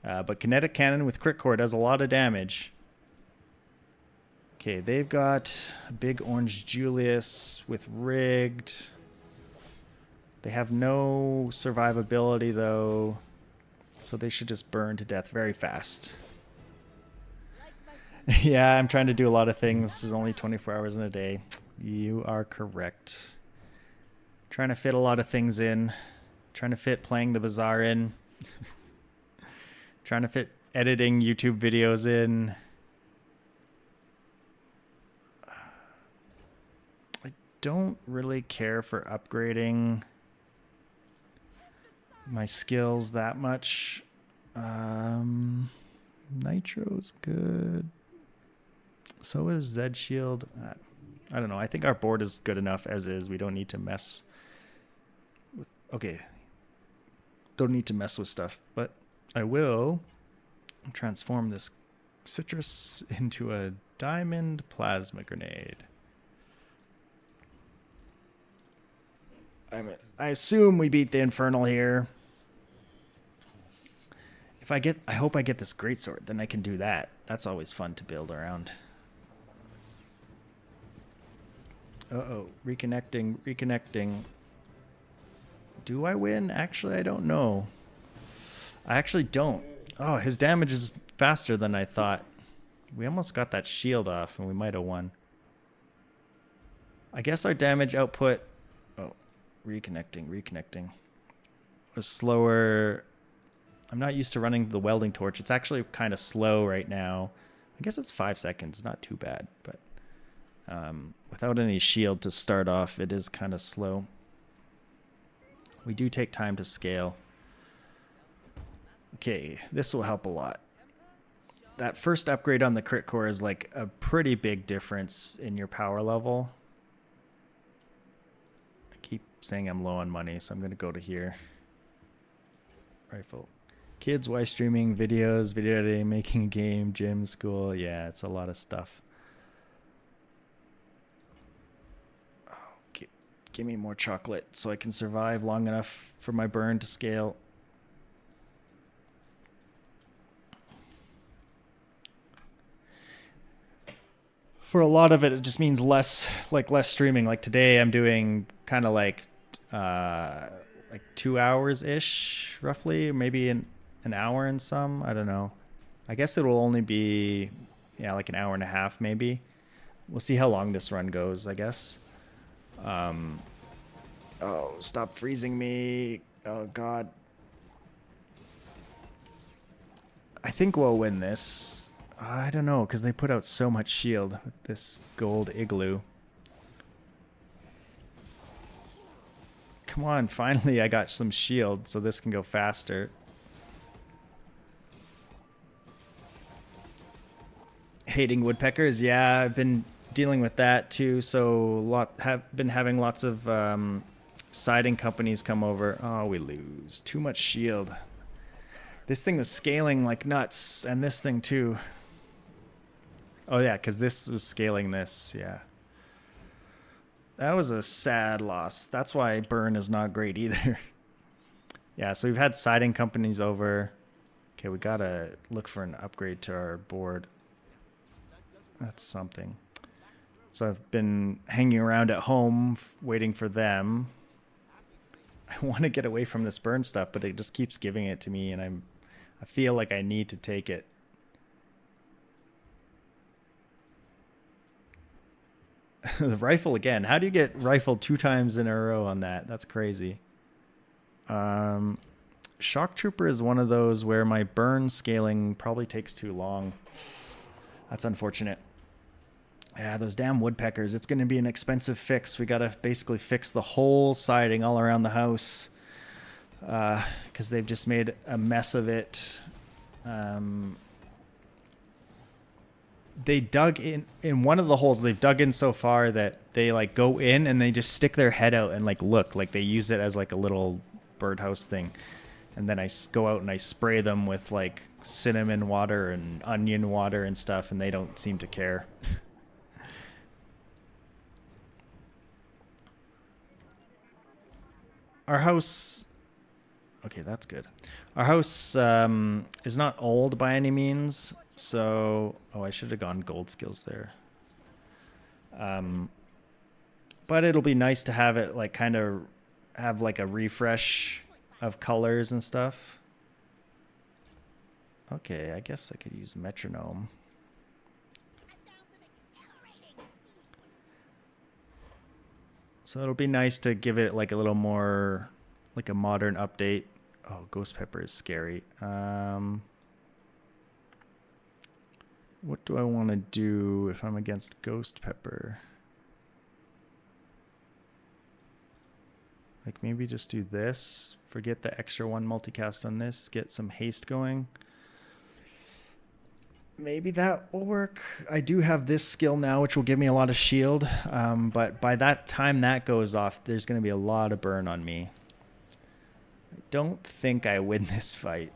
But kinetic cannon with crit core does a lot of damage. Okay, they've got a big orange Julius with rigged. They have no survivability though, so they should just burn to death very fast. Yeah, I'm trying to do a lot of things. There's only 24 hours in a day. You are correct. Trying to fit a lot of things in. Trying to fit playing the bazaar in. Trying to fit editing YouTube videos in. I don't really care for upgrading my skills that much. Nitro's good. So is Zed Shield. I don't know. I think our board is good enough as is. We don't need to mess with... Okay. Don't need to mess with stuff. But I will transform this citrus into a diamond plasma grenade. I assume we beat the Infernal here. I hope I get this greatsword, then I can do that. That's always fun to build around. Uh-oh, reconnecting. Do I win? Actually, I don't know. I actually don't. Oh, his damage is faster than I thought. We almost got that shield off, and we might have won. I guess our damage output... Oh, reconnecting. Was slower... I'm not used to running the welding torch. It's actually kind of slow right now. I guess it's 5 seconds. Not too bad, but without any shield to start off, it is kind of slow. We do take time to scale. Okay, this will help a lot. That first upgrade on the crit core is like a pretty big difference in your power level. I keep saying I'm low on money, so I'm going to go to here. Rifle. Kids, wife streaming, videos, video editing, making a game, gym, school. Yeah, it's a lot of stuff. Okay, give me more chocolate so I can survive long enough for my burn to scale. For a lot of it, it just means less streaming. Like today, I'm doing kind of like 2 hours-ish, roughly, maybe an hour and some. I don't know. I guess it will only be, like an hour and a half, maybe. We'll see how long this run goes, I guess. Oh, stop freezing me. Oh, God. I think we'll win this. I don't know, because they put out so much shield with this gold igloo. Come on, finally I got some shield, so this can go faster. Hating woodpeckers, yeah, I've been dealing with that too. So have been having lots of siding companies come over. Oh, we lose too much shield. This thing was scaling like nuts, and this thing too. Oh yeah, because this was scaling this, yeah. That was a sad loss. That's why burn is not great either. Yeah, so we've had siding companies over. Okay, we gotta look for an upgrade to our board. That's something. So I've been hanging around at home waiting for them. I want to get away from this burn stuff, but it just keeps giving it to me, and I feel like I need to take it. The rifle again. How do you get rifled 2 times in a row on that? That's crazy. Shock Trooper is one of those where my burn scaling probably takes too long. That's unfortunate. Yeah, those damn woodpeckers. It's going to be an expensive fix. We got to basically fix the whole siding all around the house because they've just made a mess of it. They dug in one of the holes. They've dug in so far that they like go in and they just stick their head out and like look like they use it as like a little birdhouse thing. And then I go out and I spray them with like cinnamon water and onion water and stuff, and they don't seem to care. Our house, okay, that's good. Our house is not old by any means, so I should have gone gold skills there. But it'll be nice to have it like kind of have like a refresh of colors and stuff. Okay, I guess I could use metronome. So it'll be nice to give it like a little more like a modern update. Oh, Ghost Pepper is scary. What do I want to do if I'm against Ghost Pepper? Like maybe just do this. Forget the extra 1 multicast on this. Get some haste going. Maybe that will work. I do have this skill now, which will give me a lot of shield. But by that time that goes off, there's going to be a lot of burn on me. I don't think I win this fight.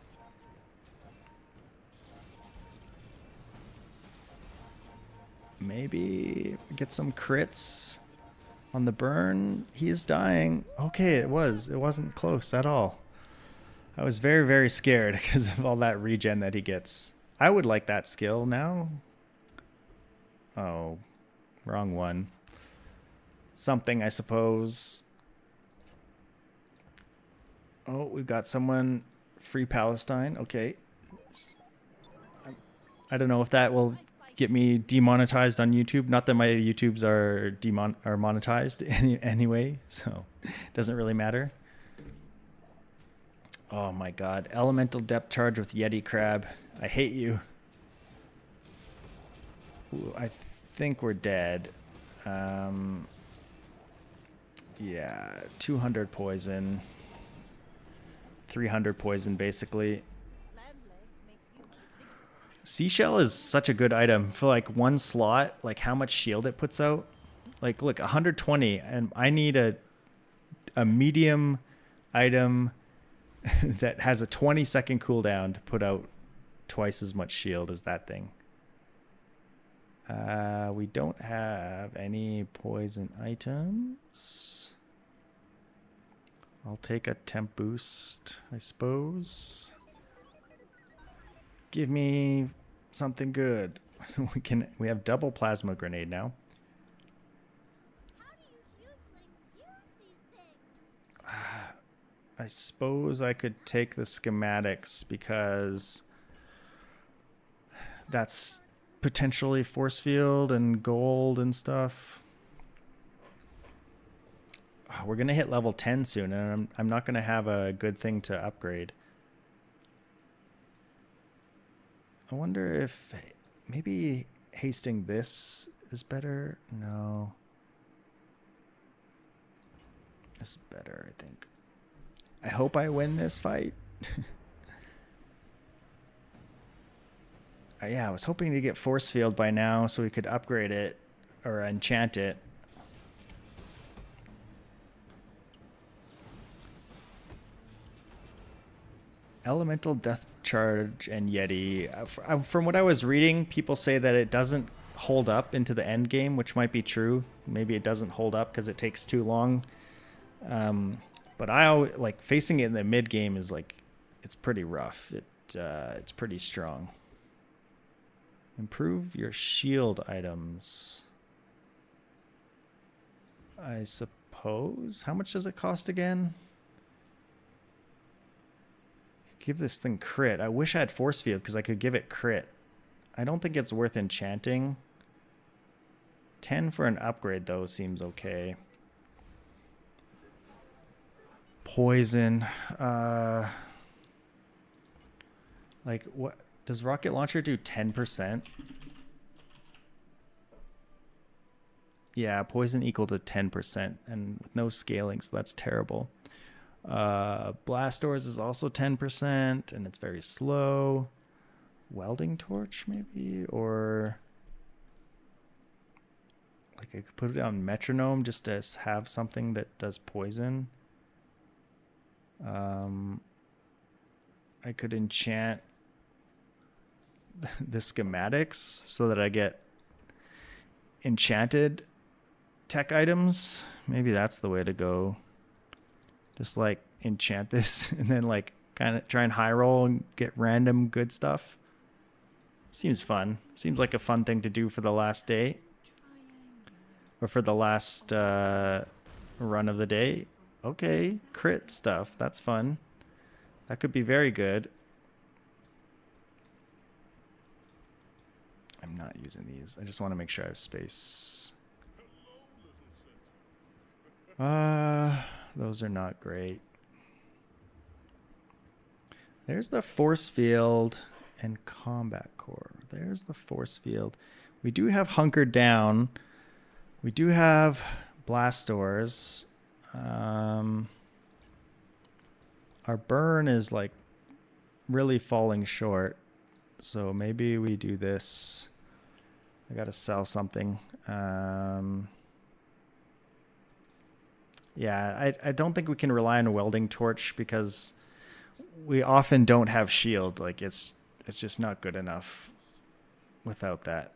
Maybe get some crits on the burn. He is dying. Okay, it wasn't close at all. I was very, very scared because of all that regen that he gets. I would like that skill now. Oh, wrong one. Something, I suppose. Oh, we've got someone. Free Palestine. Okay. I don't know if that will get me demonetized on YouTube. Not that my YouTubes are monetized anyway, so it doesn't really matter. Oh my god. Elemental depth charge with Yeti Crab. I hate you. Ooh, I think we're dead. Yeah, 200 poison. 300 poison, basically. Seashell is such a good item for like 1 slot. Like how much shield it puts out. Like look, 120, and I need a medium item that has a 20-second cooldown to put out twice as much shield as that thing. We don't have any poison items. I'll take a temp boost, I suppose. Give me something good. We have double plasma grenade now. How do you hugelings use these things? I suppose I could take the schematics because that's potentially force field and gold and stuff. We're gonna hit level 10 soon, and I'm not gonna have a good thing to upgrade. I wonder if maybe hasting this is better. No, this is better, I think. I hope I win this fight. Yeah, I was hoping to get force field by now so we could upgrade it or enchant it. Elemental depth Charge and Yeti. From what I was reading, people say that it doesn't hold up into the end game, which might be true. Maybe it doesn't hold up because it takes too long. But I always, like facing it in the mid game is like it's pretty rough. It's pretty strong. Improve your shield items. I suppose. How much does it cost again? Give this thing crit. I wish I had force field because I could give it crit. I don't think it's worth enchanting. 10 for an upgrade though seems okay. Poison. Like what does rocket launcher do? 10%? Yeah, poison equal to 10% and with no scaling, so that's terrible. Blast doors is also 10% and it's very slow. Welding torch maybe, or like I could put it on metronome just to have something that does poison. I could enchant the schematics so that I get enchanted tech items. Maybe that's the way to go. Just like enchant this and then like kind of try and high roll and get random good stuff. Seems fun. Seems like a fun thing to do for the last day. Or for the last run of the day. Okay, crit stuff. That's fun. That could be very good. I'm not using these. I just want to make sure I have space. Those are not great. There's the force field and combat core. There's the force field. We do have hunkered down. We do have blast doors. Our burn is like really falling short. So maybe we do this. I gotta sell something. Yeah, I don't think we can rely on a welding torch because we often don't have shield. Like it's just not good enough without that.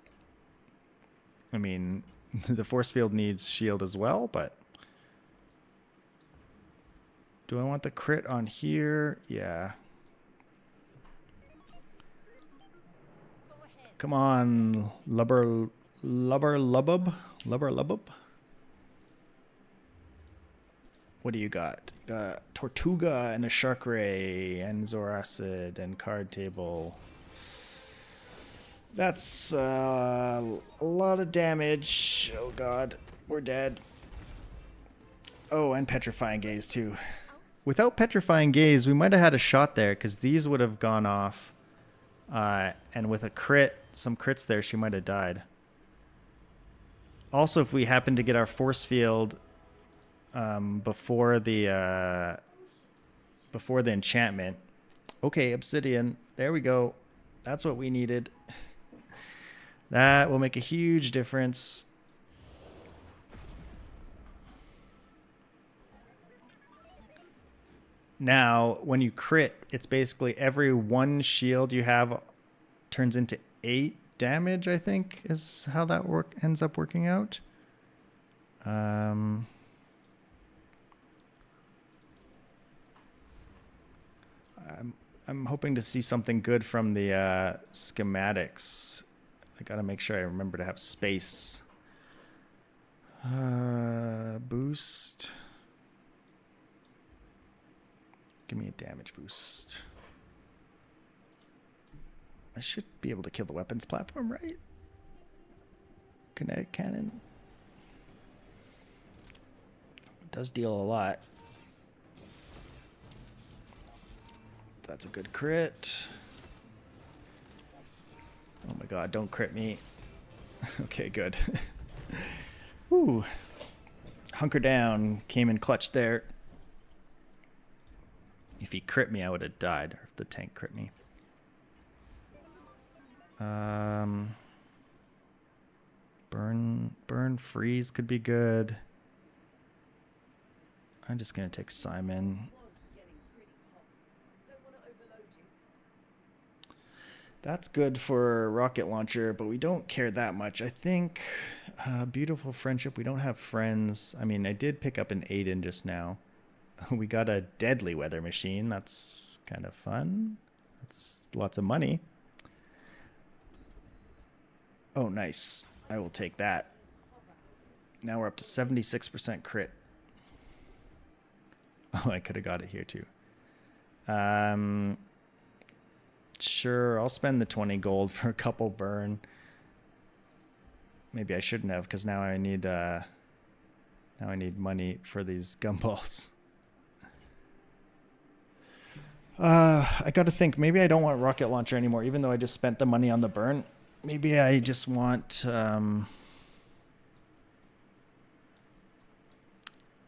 I mean, the force field needs shield as well, but do I want the crit on here? Yeah. Come on, lubber lubbub. What do you got? Tortuga and a Shark Ray and Zoracid and Card Table. That's a lot of damage. Oh god, we're dead. Oh, and Petrifying Gaze too. Without Petrifying Gaze, we might have had a shot there because these would have gone off. And with a crit, some crits there, she might have died. Also, if we happen to get our force field before the enchantment. Okay, obsidian. There we go. That's what we needed. That will make a huge difference. Now, when you crit, it's basically every one shield you have turns into 8 damage, I think, is how that ends up working out. I'm hoping to see something good from the schematics. I gotta make sure I remember to have space. Boost. Give me a damage boost. I should be able to kill the weapons platform, right? Kinetic cannon. It does deal a lot. That's a good crit. Oh my god, don't crit me. Okay, good. Woo. Hunker down. Came in clutch there. If he crit me, I would have died. Or if the tank crit me. Burn, freeze could be good. I'm just gonna take Simon. That's good for rocket launcher, but we don't care that much. I think beautiful friendship. We don't have friends. I mean, I did pick up an Aiden just now. We got a deadly weather machine. That's kind of fun. That's lots of money. Oh, nice. I will take that. Now we're up to 76% crit. Oh, I could have got it here too. Sure, I'll spend the 20 gold for a couple burn. Maybe I shouldn't have, because now I need money for these gumballs. I got to think. Maybe I don't want rocket launcher anymore, even though I just spent the money on the burn. Maybe I just want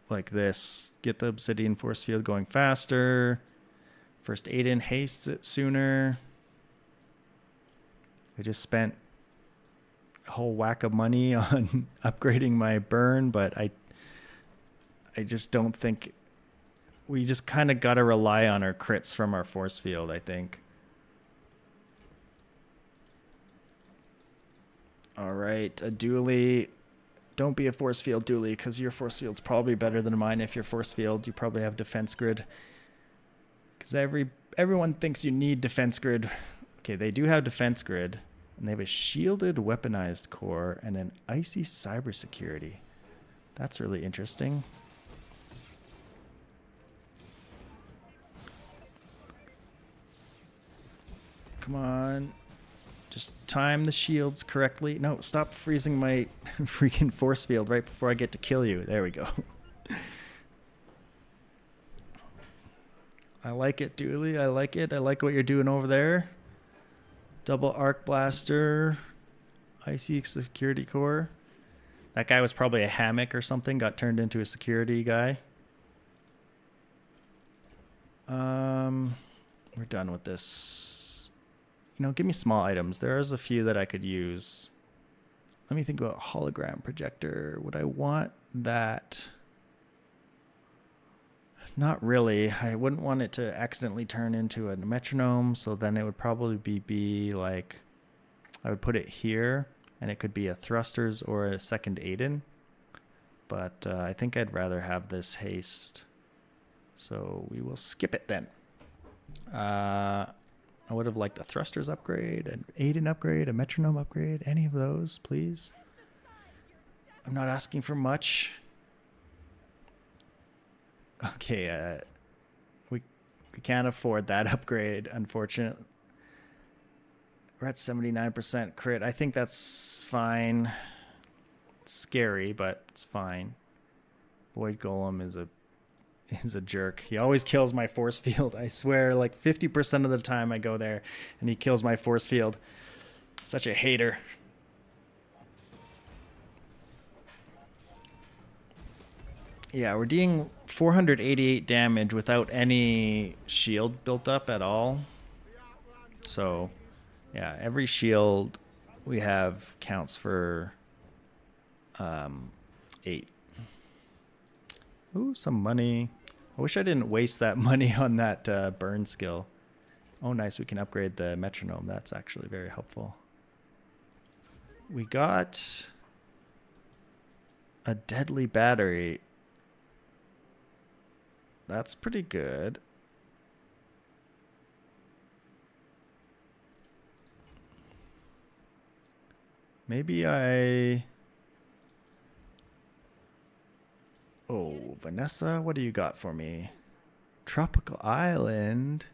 like this. Get the obsidian force field going faster. First Aiden hastes it sooner. I just spent a whole whack of money on upgrading my burn, but I just don't think we just kind of got to rely on our crits from our force field, I think. All right, a Dooley. Don't be a force field Dooley, because your force field's probably better than mine. If your force field, you probably have defense grid. Because everyone thinks you need defense grid. Okay, they do have defense grid, and they have a shielded weaponized core and an icy cybersecurity. That's really interesting. Come on. Just time the shields correctly. No, stop freezing my freaking force field right before I get to kill you. There we go. I like it, Dooley. I like it. I like what you're doing over there. Double arc blaster. Icy security core. That guy was probably a hammock or something. Got turned into a security guy. We're done with this. You know, give me small items. There's a few that I could use. Let me think about hologram projector. Would I want that? Not really. I wouldn't want it to accidentally turn into a metronome, so then it would probably be like, I would put it here, and it could be a thrusters or a second Aiden. But I think I'd rather have this haste. So we will skip it then. I would have liked a thrusters upgrade, an Aiden upgrade, a metronome upgrade, any of those, please. I'm not asking for much. Okay, we can't afford that upgrade, unfortunately. We're at 79% crit. I think that's fine. It's scary, but it's fine. Void Golem is a jerk. He always kills my force field. I swear, like 50% of the time I go there and he kills my force field. Such a hater. Yeah, we're dealing 488 damage without any shield built up at all. So, yeah, every shield we have counts for 8. Ooh, some money. I wish I didn't waste that money on that burn skill. Oh, nice. We can upgrade the metronome. That's actually very helpful. We got a deadly battery. That's pretty good. Maybe I... Oh, Vanessa, what do you got for me? Tropical Island.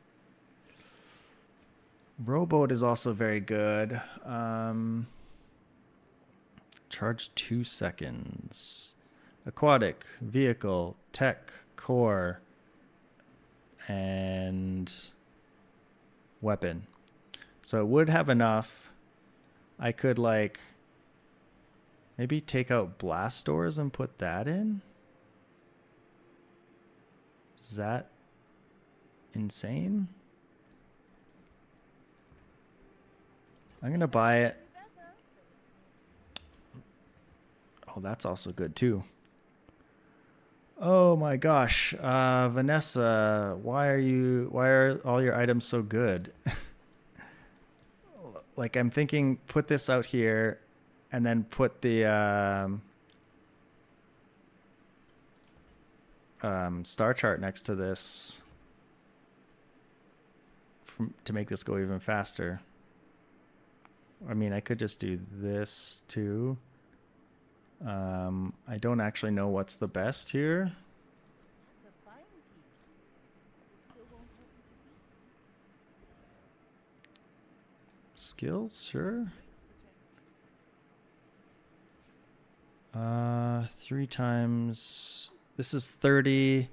Rowboat is also very good. Charge 2 seconds. Aquatic, vehicle, tech, core, and weapon. So it would have enough. I could like maybe take out blast doors and put that in. Is that insane? I'm going to buy it. Oh, that's also good too. Oh my gosh. Vanessa, why are all your items so good? Like I'm thinking put this out here and then put the star chart next to this to make this go even faster. I mean, I could just do this too. I don't actually know what's the best here. That's a fine piece. It still won't help you to beat it. Skills, sure. 3 times. This is 30.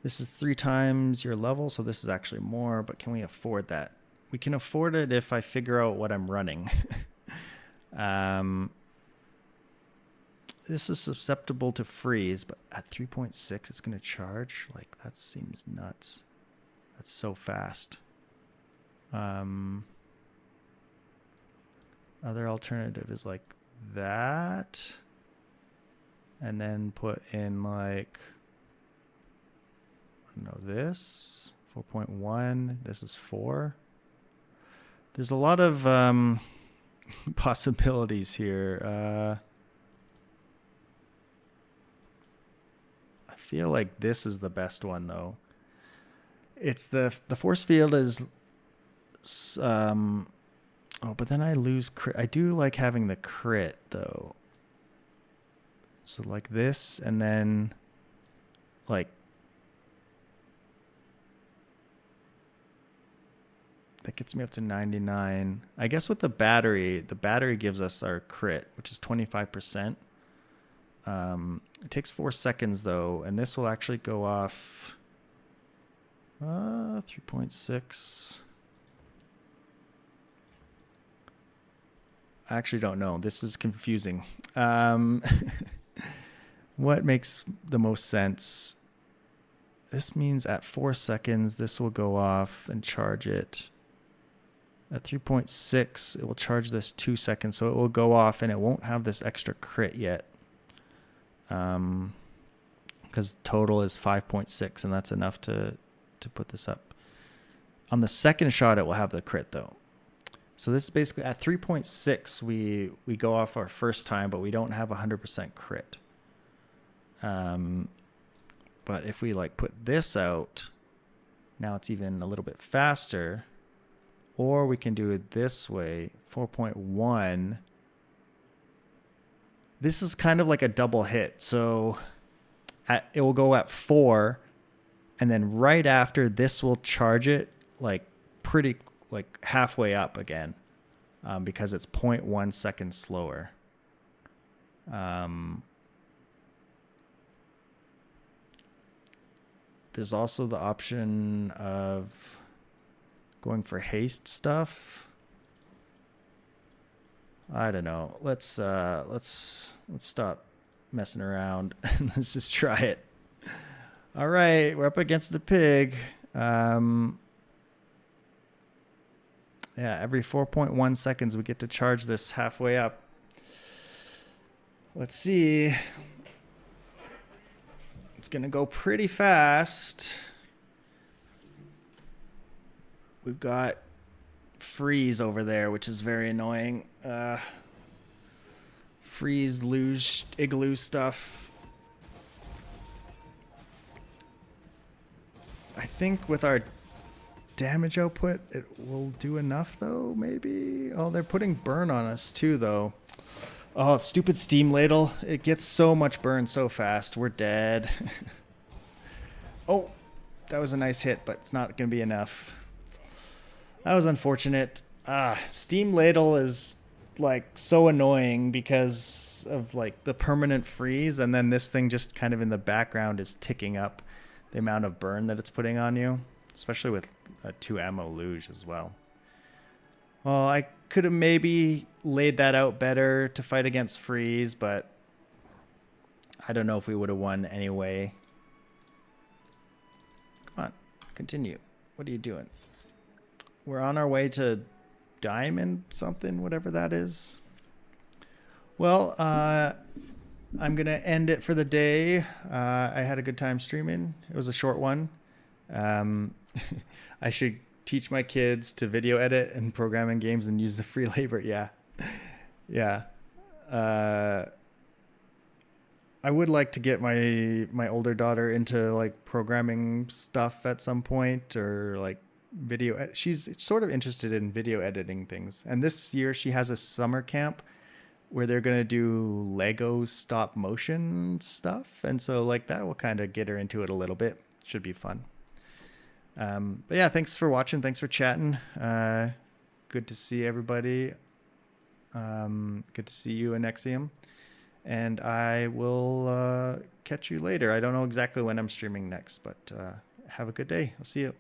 This is 3 times your level, so this is actually more, but can we afford that? We can afford it if I figure out what I'm running. This is susceptible to freeze, but at 3.6 it's going to charge. Like, that seems nuts. That's so fast. Other alternative is like that. And then put in like, I don't know, this 4.1. This is 4. There's a lot of possibilities here. I feel like this is the best one though. It's the force field is but then I lose crit. I do like having the crit though. So like this, and then like that gets me up to 99. I guess with the battery gives us our crit, which is 25%. It takes 4 seconds though, and this will actually go off 3.6. I actually don't know. This is confusing. What makes the most sense? This means at 4 seconds, this will go off and charge it. At 3.6, it will charge this 2 seconds. So it will go off and it won't have this extra crit yet. Because total is 5.6 and that's enough to put this up. On the second shot, it will have the crit though. So this is basically at 3.6, we go off our first time, but we don't have 100% crit. But if we like put this out, now it's even a little bit faster. Or we can do it this way, 4.1. This is kind of like a double hit. So it will go at 4, and then right after this will charge it like pretty like halfway up again, because it's 0.1 seconds slower. There's also the option of going for haste stuff. I don't know. Let's stop messing around and let's just try it. All right, we're up against the pig. Yeah, every 4.1 seconds we get to charge this halfway up. Let's see. It's gonna go pretty fast. We've got freeze over there, which is very annoying. Freeze, luge, igloo stuff. I think with our damage output, it will do enough though, maybe? Oh, they're putting burn on us too though. Oh, stupid steam ladle. It gets so much burn so fast. We're dead. Oh, that was a nice hit, but it's not going to be enough. That was unfortunate. Steam ladle is like so annoying because of like the permanent freeze, and then this thing just kind of in the background is ticking up the amount of burn that it's putting on you, especially with a 2 ammo luge as well. Well, I could have maybe laid that out better to fight against freeze, but I don't know if we would have won anyway. Come on, continue. What are you doing? We're on our way to diamond something, whatever that is. Well, I'm going to end it for the day. I had a good time streaming. It was a short one. I should teach my kids to video edit and program in games and use the free labor. Yeah. Yeah. Uh, I would like to get my older daughter into like programming stuff at some point, or like she's sort of interested in video editing things. And this year she has a summer camp where they're going to do Lego stop motion stuff. And so like that will kind of get her into it a little bit. Should be fun. But yeah, thanks for watching. Thanks for chatting. Good to see everybody. Good to see you, Anexium. And I will catch you later. I don't know exactly when I'm streaming next, but have a good day. I'll see you.